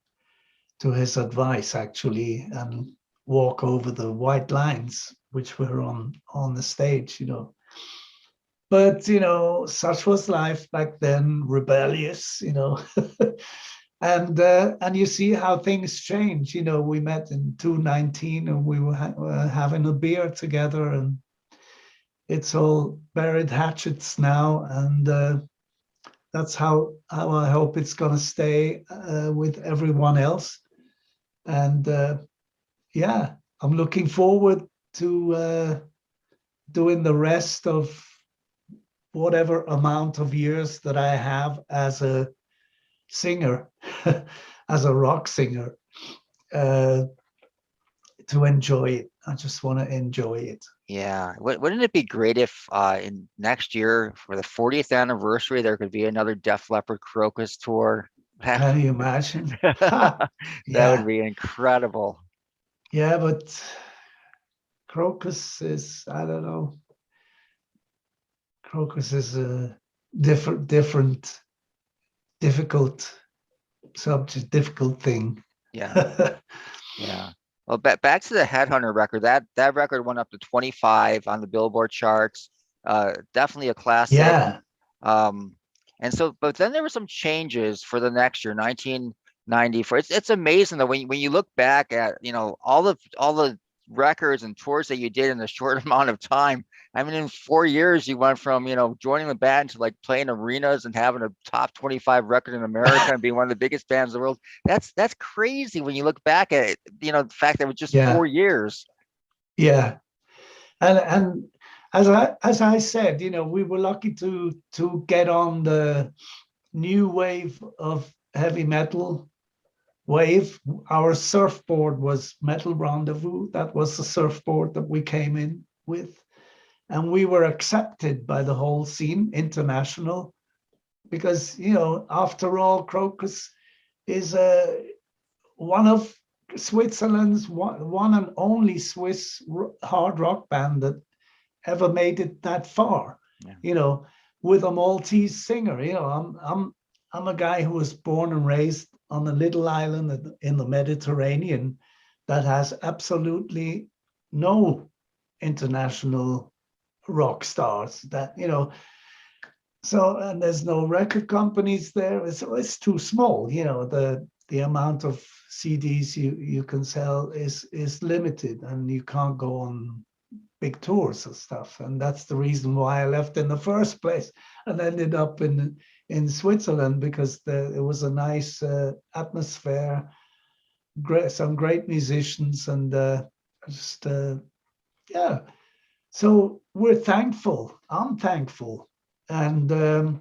his advice actually and walk over the white lines which were on the stage, But such was life back then, rebellious, and you see how things change. We met in 2019 and we were having a beer together, and it's all buried hatchets now, and that's how I hope it's going to stay with everyone else. And yeah, I'm looking forward to doing the rest of whatever amount of years that I have as a singer, as a rock singer, to enjoy it. I just want to enjoy it. Yeah. Wouldn't it be great if in next year for the 40th anniversary there could be another Def Leppard Crocus tour? Can you imagine? That Yeah. would be incredible. Yeah, but Crocus is, I don't know. Crocus is a difficult subject, difficult thing. Yeah. Yeah. Well, back to the Headhunter record. That record went up to 25 on the Billboard charts. Definitely a classic. Yeah. And so, but then there were some changes for the next year, 1994. It's amazing though when you look back at all the records and tours that you did in a short amount of time. I mean, in 4 years, you went from joining the band to like playing arenas and having a top 25 record in America and being one of the biggest bands in the world. That's crazy when you look back at it. The fact that it was just 4 years. Yeah, and as I said, we were lucky to get on the new wave of heavy metal wave. Our surfboard was Metal Rendezvous. That was the surfboard that we came in with. And we were accepted by the whole scene, international, because, after all, Crocus is one of Switzerland's one and only Swiss hard rock band that ever made it that far, with a Maltese singer. I'm a guy who was born and raised on a little island in the Mediterranean that has absolutely no international rock stars so, and there's no record companies there. It's too small. The amount of CDs you can sell is limited, and you can't go on big tours and stuff. And that's the reason why I left in the first place and ended up in Switzerland, because it was a nice atmosphere, some great musicians, and yeah. So we're thankful. I'm thankful. And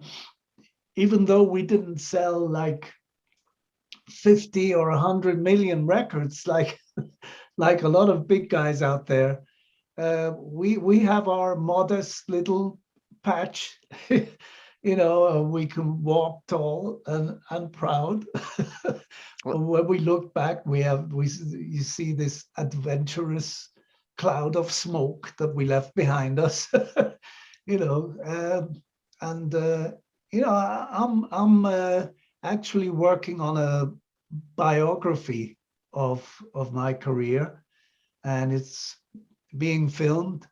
even though we didn't sell like 50 or 100 million records like a lot of big guys out there, we have our modest little patch. We can walk tall and proud. When we look back, you see this adventurous cloud of smoke that we left behind us. I'm actually working on a biography of my career, and it's being filmed.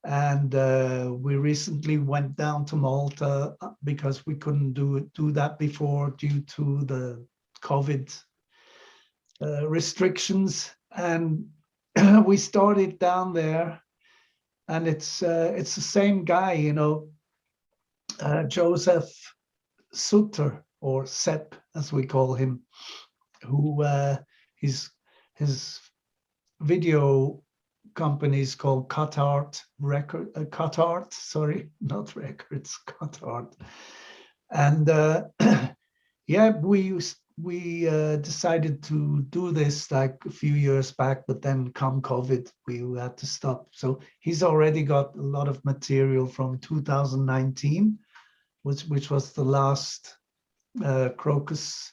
And we recently went down to Malta because we couldn't do that before due to the COVID restrictions. And we started down there, and it's the same guy, Joseph Sutter, or Sepp as we call him, who his video company is called Cut Art, and yeah, we we decided to do this like a few years back, but then come COVID, we had to stop. So he's already got a lot of material from 2019, which was the last KROKUS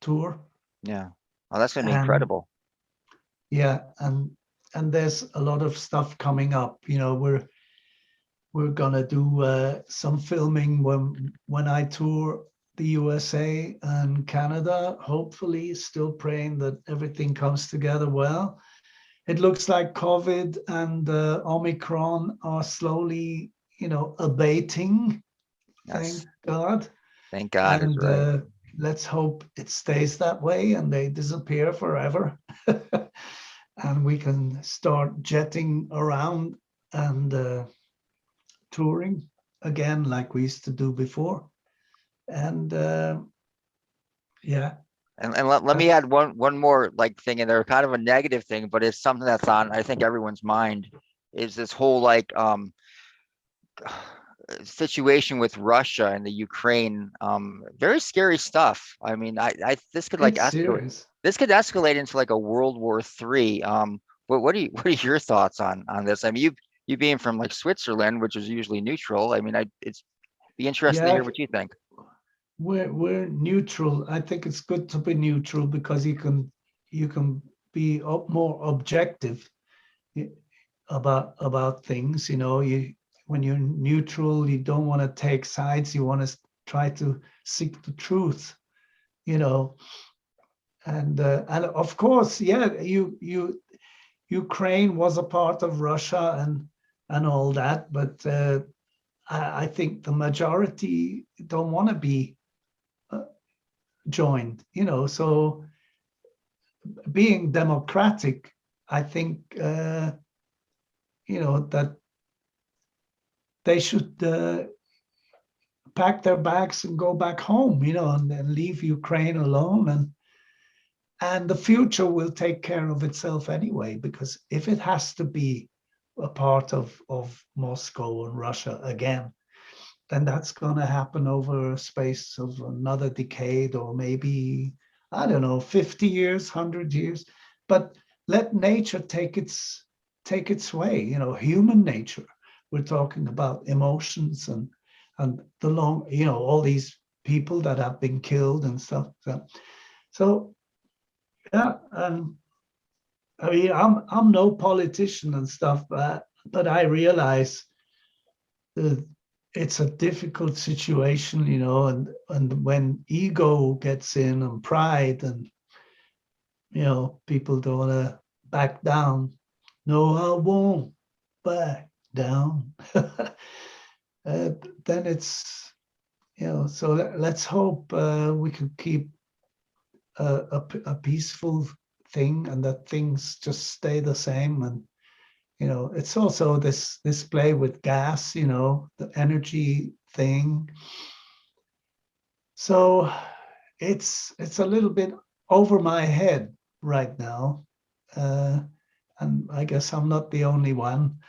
tour. Yeah. Oh, that's going to be And incredible. yeah, and there's a lot of stuff coming up. You know, we're gonna do some filming when I tour the USA and Canada. Hopefully, still praying that everything comes together well. It looks like COVID and Omicron are slowly, abating. Yes. Thank God. Thank God is And right. let's hope it stays that way and they disappear forever. And we can start jetting around and touring again like we used to do before. And yeah. And let me add one more like thing in there, kind of a negative thing, but it's something that's on, I think, everyone's mind, is this whole like situation with Russia and the Ukraine. Very scary stuff. I mean, I this could like It's escalate. serious. This could escalate into like a World War III. What are your thoughts on this? I mean, you being from like Switzerland, which is usually neutral. I mean, it's be interesting to Yeah, hear what you think. we're neutral. I think it's good to be neutral because you can be more objective about things. You when you're neutral, you don't want to take sides. You want to try to seek the truth. And of course, yeah, Ukraine was a part of Russia and all that, but I think the majority don't want to be joined. So being democratic, I think that they should pack their bags and go back home, and leave Ukraine alone, and the future will take care of itself anyway, because if it has to be a part of Moscow and Russia again, then that's going to happen over a space of another decade, or maybe, I don't know, 50 years, 100 years. But let nature take its way, human nature. We're talking about emotions and the long, all these people that have been killed and stuff. So yeah, and I mean, I'm no politician and stuff, but I realize that it's a difficult situation, and when ego gets in and pride, and people don't want to back down. No, I won't back down. Then it's, so let's hope we can keep a peaceful thing, and that things just stay the same. And it's also this play with gas, the energy thing. So it's a little bit over my head right now, and I guess I'm not the only one.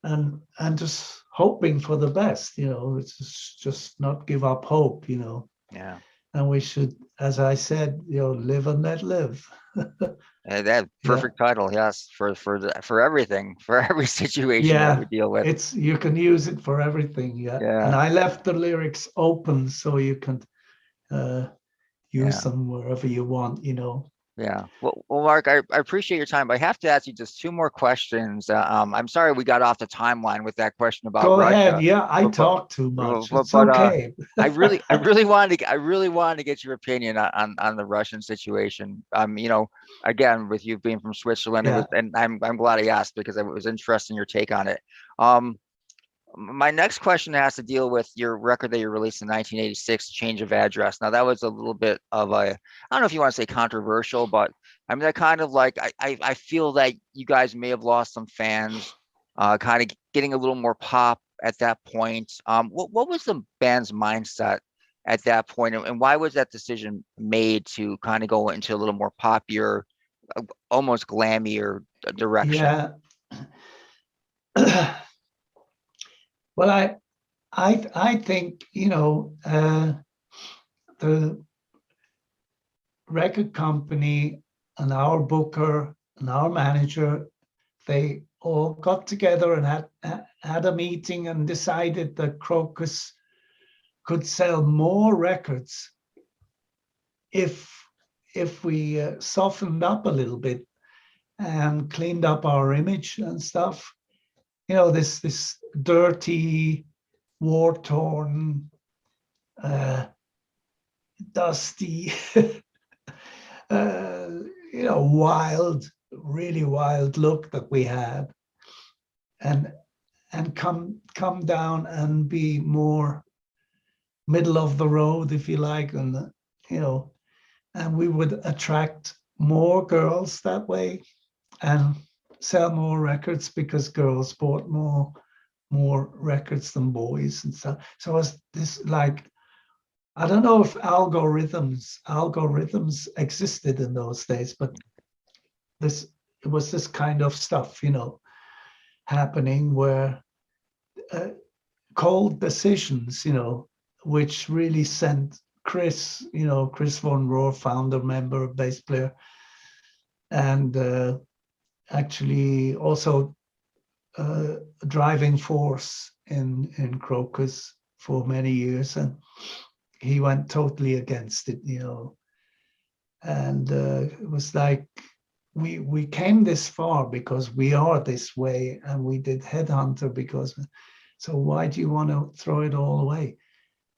And just hoping for the best, it's just not give up hope, Yeah. And we should, as I said, live and let live. That perfect title, yes, for everything, for every situation that we deal with. You can use it for everything. Yeah. And I left the lyrics open so you can use them wherever you want, Yeah. Well, Mark, I appreciate your time, but I have to ask you just two more questions. I'm sorry we got off the timeline with that question about Go Russia. ahead. Yeah, I talk too much. It's okay. I really wanted to get your opinion on the Russian situation. Again, with you being from Switzerland, and I'm glad I asked because it was interesting your take on it. My next question has to deal with your record that you released in 1986, Change of Address. Now, that was a little bit of I don't know if you want to say controversial, but I mean, that kind of like, I feel that you guys may have lost some fans, kind of getting a little more pop at that point. What was the band's mindset at that point, and why was that decision made to kind of go into a little more poppier, almost glammier direction? Yeah. Well, I think the record company and our booker and our manager, they all got together and had a meeting and decided that Crocus could sell more records if we softened up a little bit and cleaned up our image and stuff. You know, this dirty, war-torn, dusty, wild, really wild look that we had, and come down and be more middle of the road, if you like, and and we would attract more girls that way and sell more records because girls bought more records than boys and stuff. So it was this, like, I don't know if algorithms existed in those days, but it was this kind of stuff, happening where cold decisions, which really sent Chris Von Rohr, founder, member, bass player, and actually also a driving force in Crocus for many years, and he went totally against it, and it was like we came this far because we are this way, and we did Headhunter because, so why do you want to throw it all away?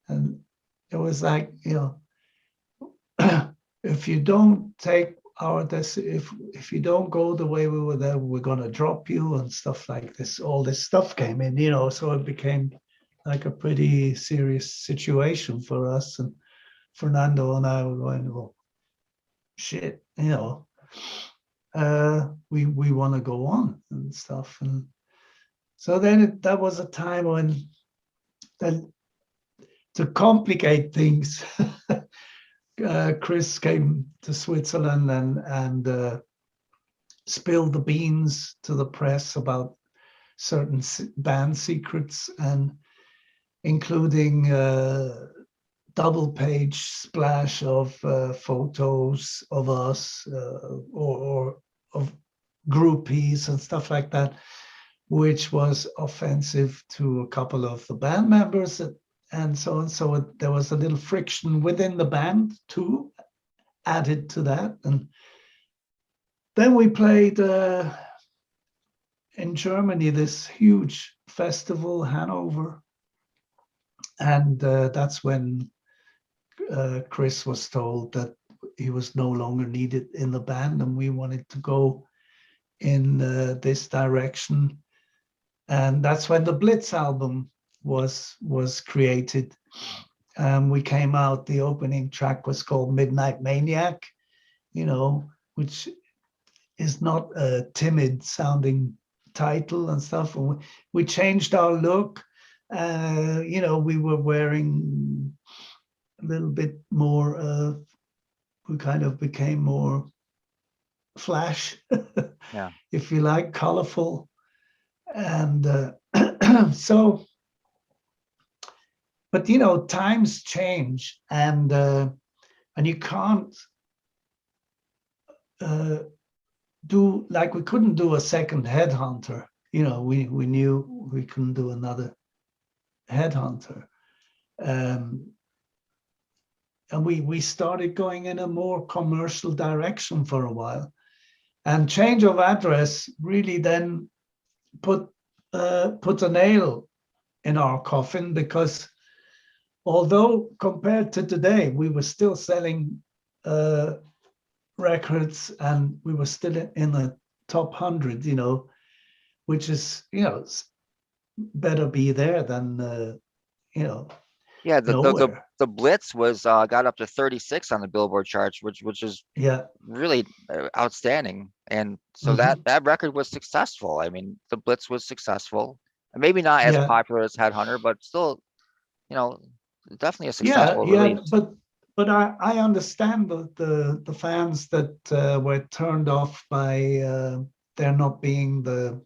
And it was like, if you don't take if you don't go the way we were there, we're going to drop you and stuff like this. All this stuff came in, so it became like a pretty serious situation for us. And Fernando and I were going, well, shit, we want to go on and stuff. And so then that was a time when, then to complicate things, Chris came to Switzerland and spilled the beans to the press about certain band secrets, and including double-page splash of photos of us or of groupies and stuff like that, which was offensive to a couple of the band members. And so on. So there was a little friction within the band too, added to that. And then we played in Germany this huge festival, Hanover. And that's when Chris was told that he was no longer needed in the band, and we wanted to go in this direction. And that's when the Blitz album was created. We came out, the opening track was called Midnight Maniac, which is not a timid sounding title and stuff. And we changed our look. We were wearing a little bit more, we kind of became more flash, Yeah. if you like, colorful. And so, but times change, and you can't do, like, we couldn't do a second Headhunter. We knew we couldn't do another Headhunter, and we started going in a more commercial direction for a while, and Change of Address really then put a nail in our coffin, because although compared to today, we were still selling records, and we were still in the top 100, which is, better be there than, Yeah, nowhere. the Blitz was got up to 36 on the Billboard charts, which is really outstanding. And so that record was successful. I mean, the Blitz was successful, and maybe not as popular as Headhunter, but still, definitely a successful release. But I understand the fans that were turned off by there not being the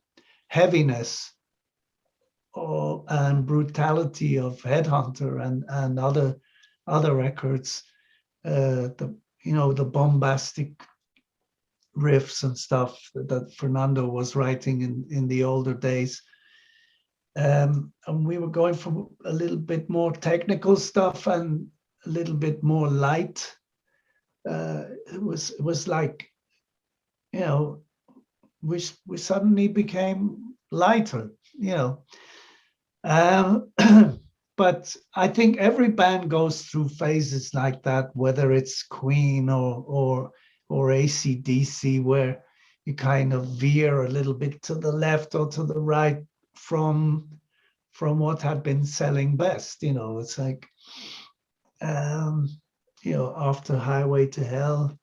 heaviness and brutality of Headhunter and other records. The the bombastic riffs and stuff that Fernando was writing in the older days. And we were going for a little bit more technical stuff and a little bit more light. It was like, we suddenly became lighter, But I think every band goes through phases like that, whether it's Queen or AC/DC, where you kind of veer a little bit to the left or to the right from what had been selling best. It's like, after Highway to Hell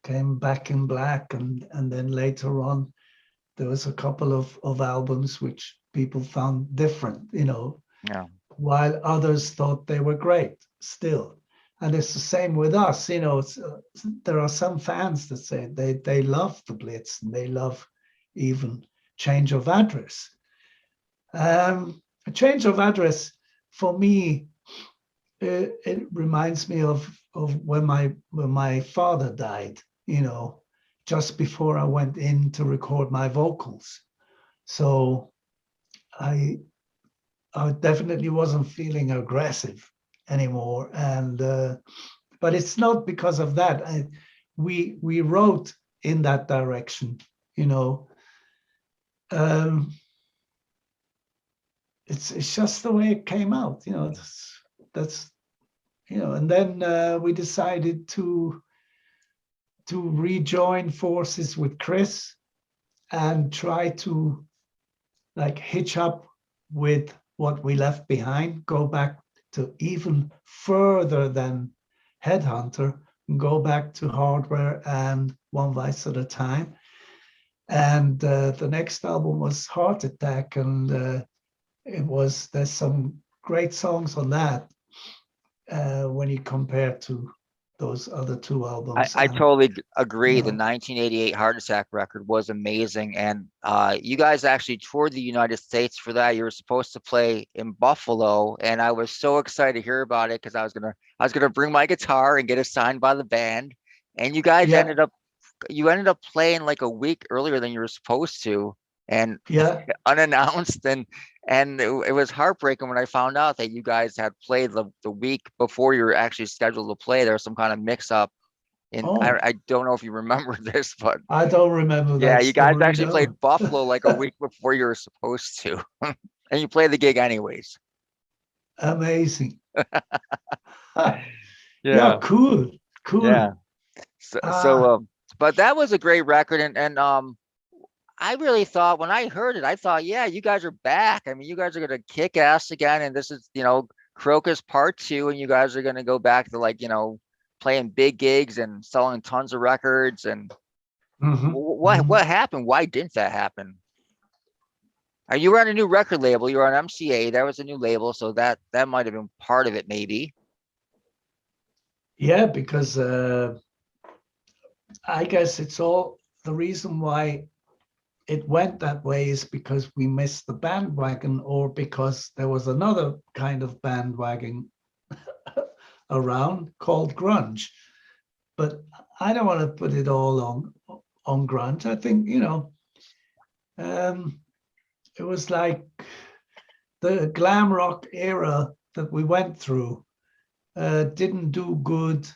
came Back in Black, and then later on there was a couple of albums which people found different, Yeah. while others thought they were great still. And it's the same with us. There are some fans that say they love the Blitz, and they love even Change of Address. A Change of Address, for me, it reminds me of when my father died, just before I went in to record my vocals. So I definitely wasn't feeling aggressive anymore, and but it's not because of that. We wrote in that direction, It's just the way it came out, that's and then we decided to rejoin forces with Chris and try to like hitch up with what we left behind, go back to even further than Headhunter, go back to Hardware and One Vice at a Time. And the next album was Heart Attack, and there's some great songs on that when you compare to those other two albums. I totally agree. The know. 1988 Heart Attack record was amazing, and you guys actually toured the United States for that. You were supposed to play in Buffalo, and I was so excited to hear about it because I was gonna bring my guitar and get it signed by the band. And you guys Yeah. ended up playing like a week earlier than you were supposed to, and Yeah, unannounced, and it was heartbreaking when I found out that you guys had played the week before you were actually scheduled to play. There was some kind of mix up. And Oh. I don't know if you remember this, but I don't remember yeah, that you guys story, actually no. played Buffalo like a week before you were supposed to. And you played the gig anyways. Amazing. Yeah, cool. Yeah. So, but that was a great record, and I really thought when I heard it, I thought, yeah, you guys are back. I mean, you guys are gonna kick ass again, and this is, Crocus Part 2, and you guys are gonna go back to playing big gigs and selling tons of records. And what happened? Why didn't that happen? You were on a new record label. You were on MCA. That was a new label, so that might have been part of it, maybe. Yeah, because I guess it's all the reason why it went that way is because we missed the bandwagon, or because there was another kind of bandwagon around called grunge. But I don't want to put it all on grunge. I think, it was like the glam rock era that we went through didn't do good.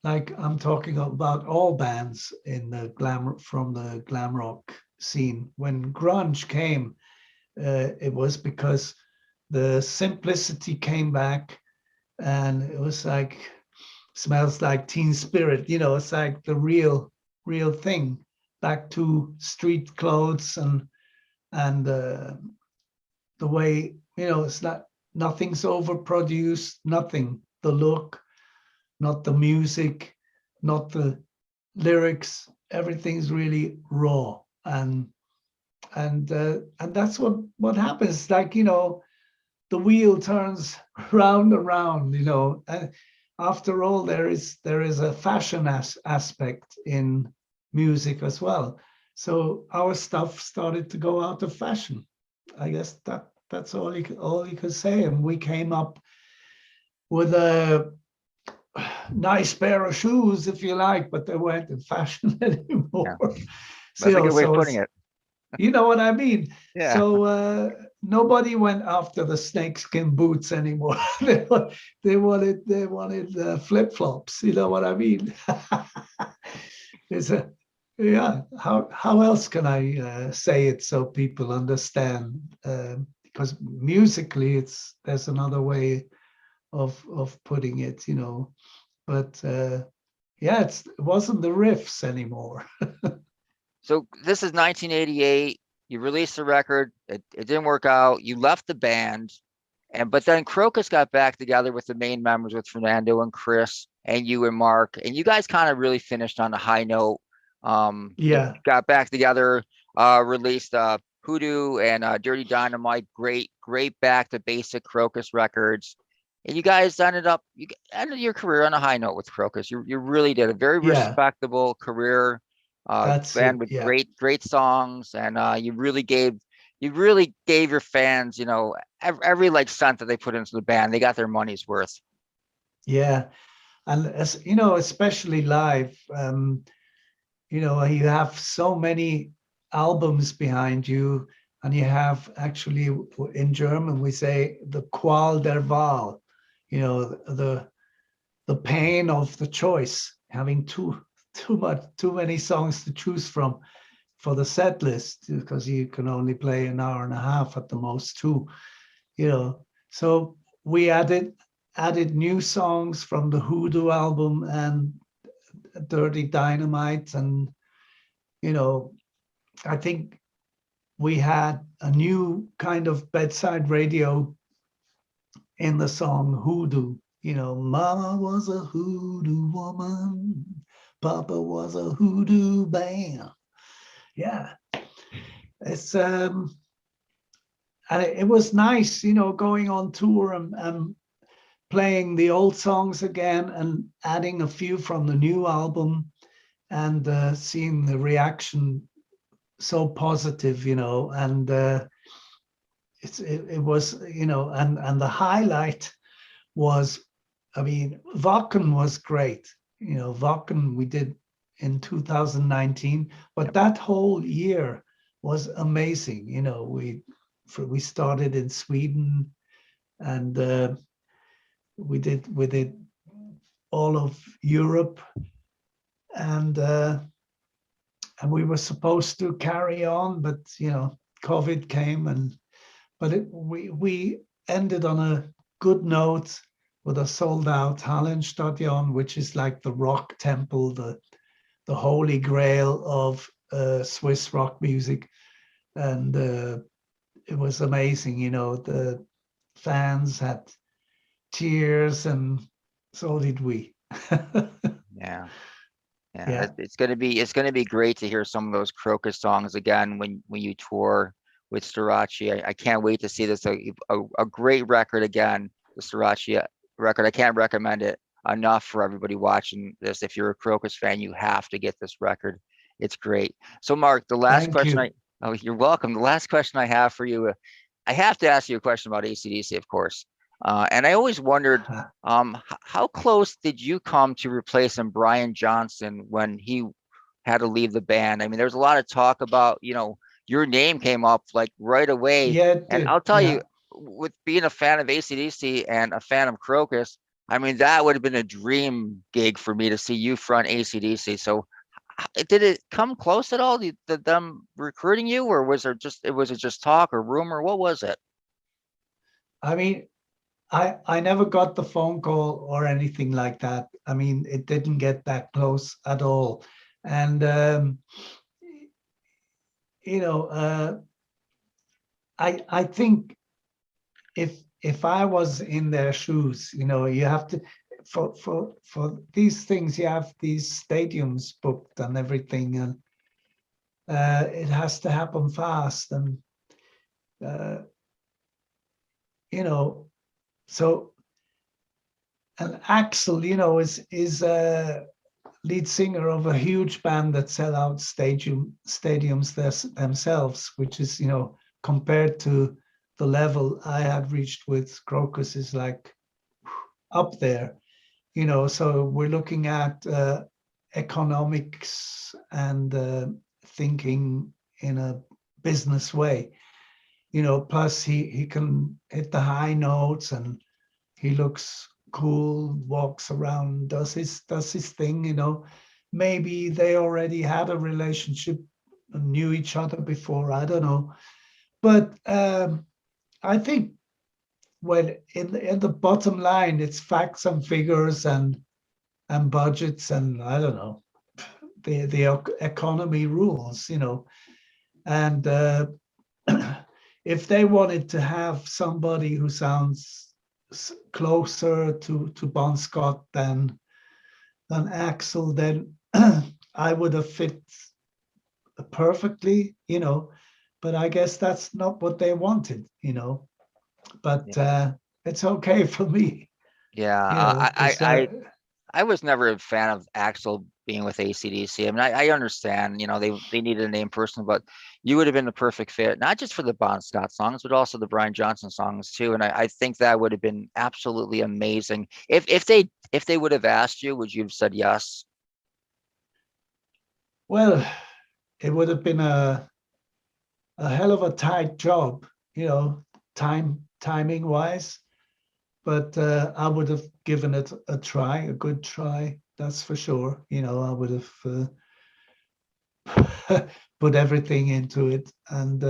Like, I'm talking about all bands in the from the glam rock scene. When grunge came, it was because the simplicity came back, and it was like, smells like Teen Spirit, it's like the real thing, back to street clothes and the way, it's not, nothing's overproduced, nothing, the look, not the music, not the lyrics, everything's really raw. And that's what happens. Like, the wheel turns round and round, and after all, there is a fashion aspect in music as well. So our stuff started to go out of fashion. I guess that's all you could say. And we came up with a nice pair of shoes, if you like, but they weren't in fashion anymore. Yeah. That's a good way of putting it. You know what I mean? Yeah. So nobody went after the snakeskin boots anymore. they wanted flip flops. You know what I mean? Yeah. How else can I say it so people understand? Because musically, there's another way of putting it, you know. But yeah, it wasn't the riffs anymore. So this is 1988. You released the record. It didn't work out. You left the band, but then Crocus got back together with the main members, with Fernando and Chris and you and Mark, and you guys kind of really finished on a high note. Yeah. You got back together, released Hoodoo and Dirty Dynamite. Great back to basic Crocus records. And you guys ended your career on a high note with Crocus. You really did a very respectable career. Band with great songs, and you really gave your fans, you know, every like cent that they put into the band. They got their money's worth. Yeah, and as you know, especially live, you know, you have so many albums behind you, and you have actually, in German we say the Qual der Wahl, you know, the pain of the choice, having too many songs to choose from for the set list, because you can only play an hour and a half at the most, too, you know. So we added new songs from the Hoodoo album and Dirty Dynamite, and you know, I think we had a new kind of bedside radio in the song Hoodoo. You know, Mama was a hoodoo woman, Papa was a hoodoo band. Yeah, it's and it was nice, you know, going on tour and playing the old songs again and adding a few from the new album, and seeing the reaction so positive, you know, and it was, you know, and the highlight was, I mean, Wacken was great. You know, Wacken we did in 2019, but that whole year was amazing. You know, we started in Sweden, and we did all of Europe, and we were supposed to carry on, but you know, COVID came, but we ended on a good note with a sold out Hallenstadion, which is like the rock temple, the holy grail of Swiss rock music. And it was amazing, you know, the fans had tears, and so did we. Yeah. It's gonna be great to hear some of those Crocus songs again when you tour with Storace. I can't wait to see this, a great record again, the Storace record. I can't recommend it enough for everybody watching this. If you're a Crocus fan, you have to get this record. It's great. So Mark, the last question you're welcome. The last question I have for you, I have to ask you a question about AC/DC, of course. And I always wondered, how close did you come to replacing Brian Johnson when he had to leave the band? I mean, there's a lot of talk about, you know, your name came up like right away. Yeah, and I'll tell you, with being a fan of AC/DC and a fan of Crocus, I mean, that would have been a dream gig for me to see you front AC/DC. So did it come close at all, them recruiting you, or was it just talk or rumor? What was it? I mean, I never got the phone call or anything like that. I mean, it didn't get that close at all. And, you know, I think if I was in their shoes, you know, you have to, for these things, you have these stadiums booked and everything, and it has to happen fast. And, you know, so, and Axel, you know, is a lead singer of a huge band that sell out stadiums themselves, which is, you know, compared to the level I had reached with Crocus, is like up there, So we're looking at economics and thinking in a business way. Plus he can hit the high notes, and he looks cool, walks around, does his thing. Maybe they already had a relationship, knew each other before, I don't know. But I think, well, in the bottom line, it's facts and figures and budgets, and I don't know, the economy rules, and if they wanted to have somebody who sounds closer to Bon Scott than Axl, then I would have fit perfectly, but I guess that's not what they wanted, but it's okay for me. Yeah, I was never a fan of Axl being with AC/DC. I mean, I understand, they needed a named person, but you would have been the perfect fit, not just for the Bon Scott songs, but also the Brian Johnson songs too. And I think that would have been absolutely amazing. If they would have asked you, would you have said yes? Well, it would have been a hell of a tight job, timing wise. But I would have given it a try, a good try. That's for sure. I would have put everything into it, and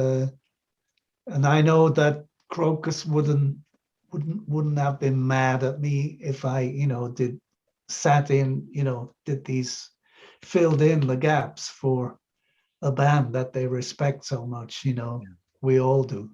I know that Crocus wouldn't have been mad at me if I, did these, filled in the gaps for a band that they respect so much. We all do.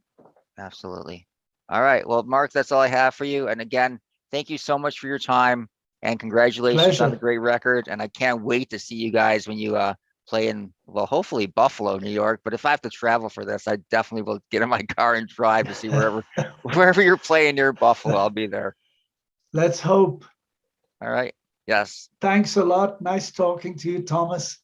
Absolutely. All right. Well, Mark, that's all I have for you. And again, thank you so much for your time, and congratulations on the great record. And I can't wait to see you guys when you play in, well, hopefully Buffalo, New York. But if I have to travel for this, I definitely will get in my car and drive to see wherever you're playing near Buffalo. I'll be there. Let's hope. All right. Yes. Thanks a lot. Nice talking to you, Thomas.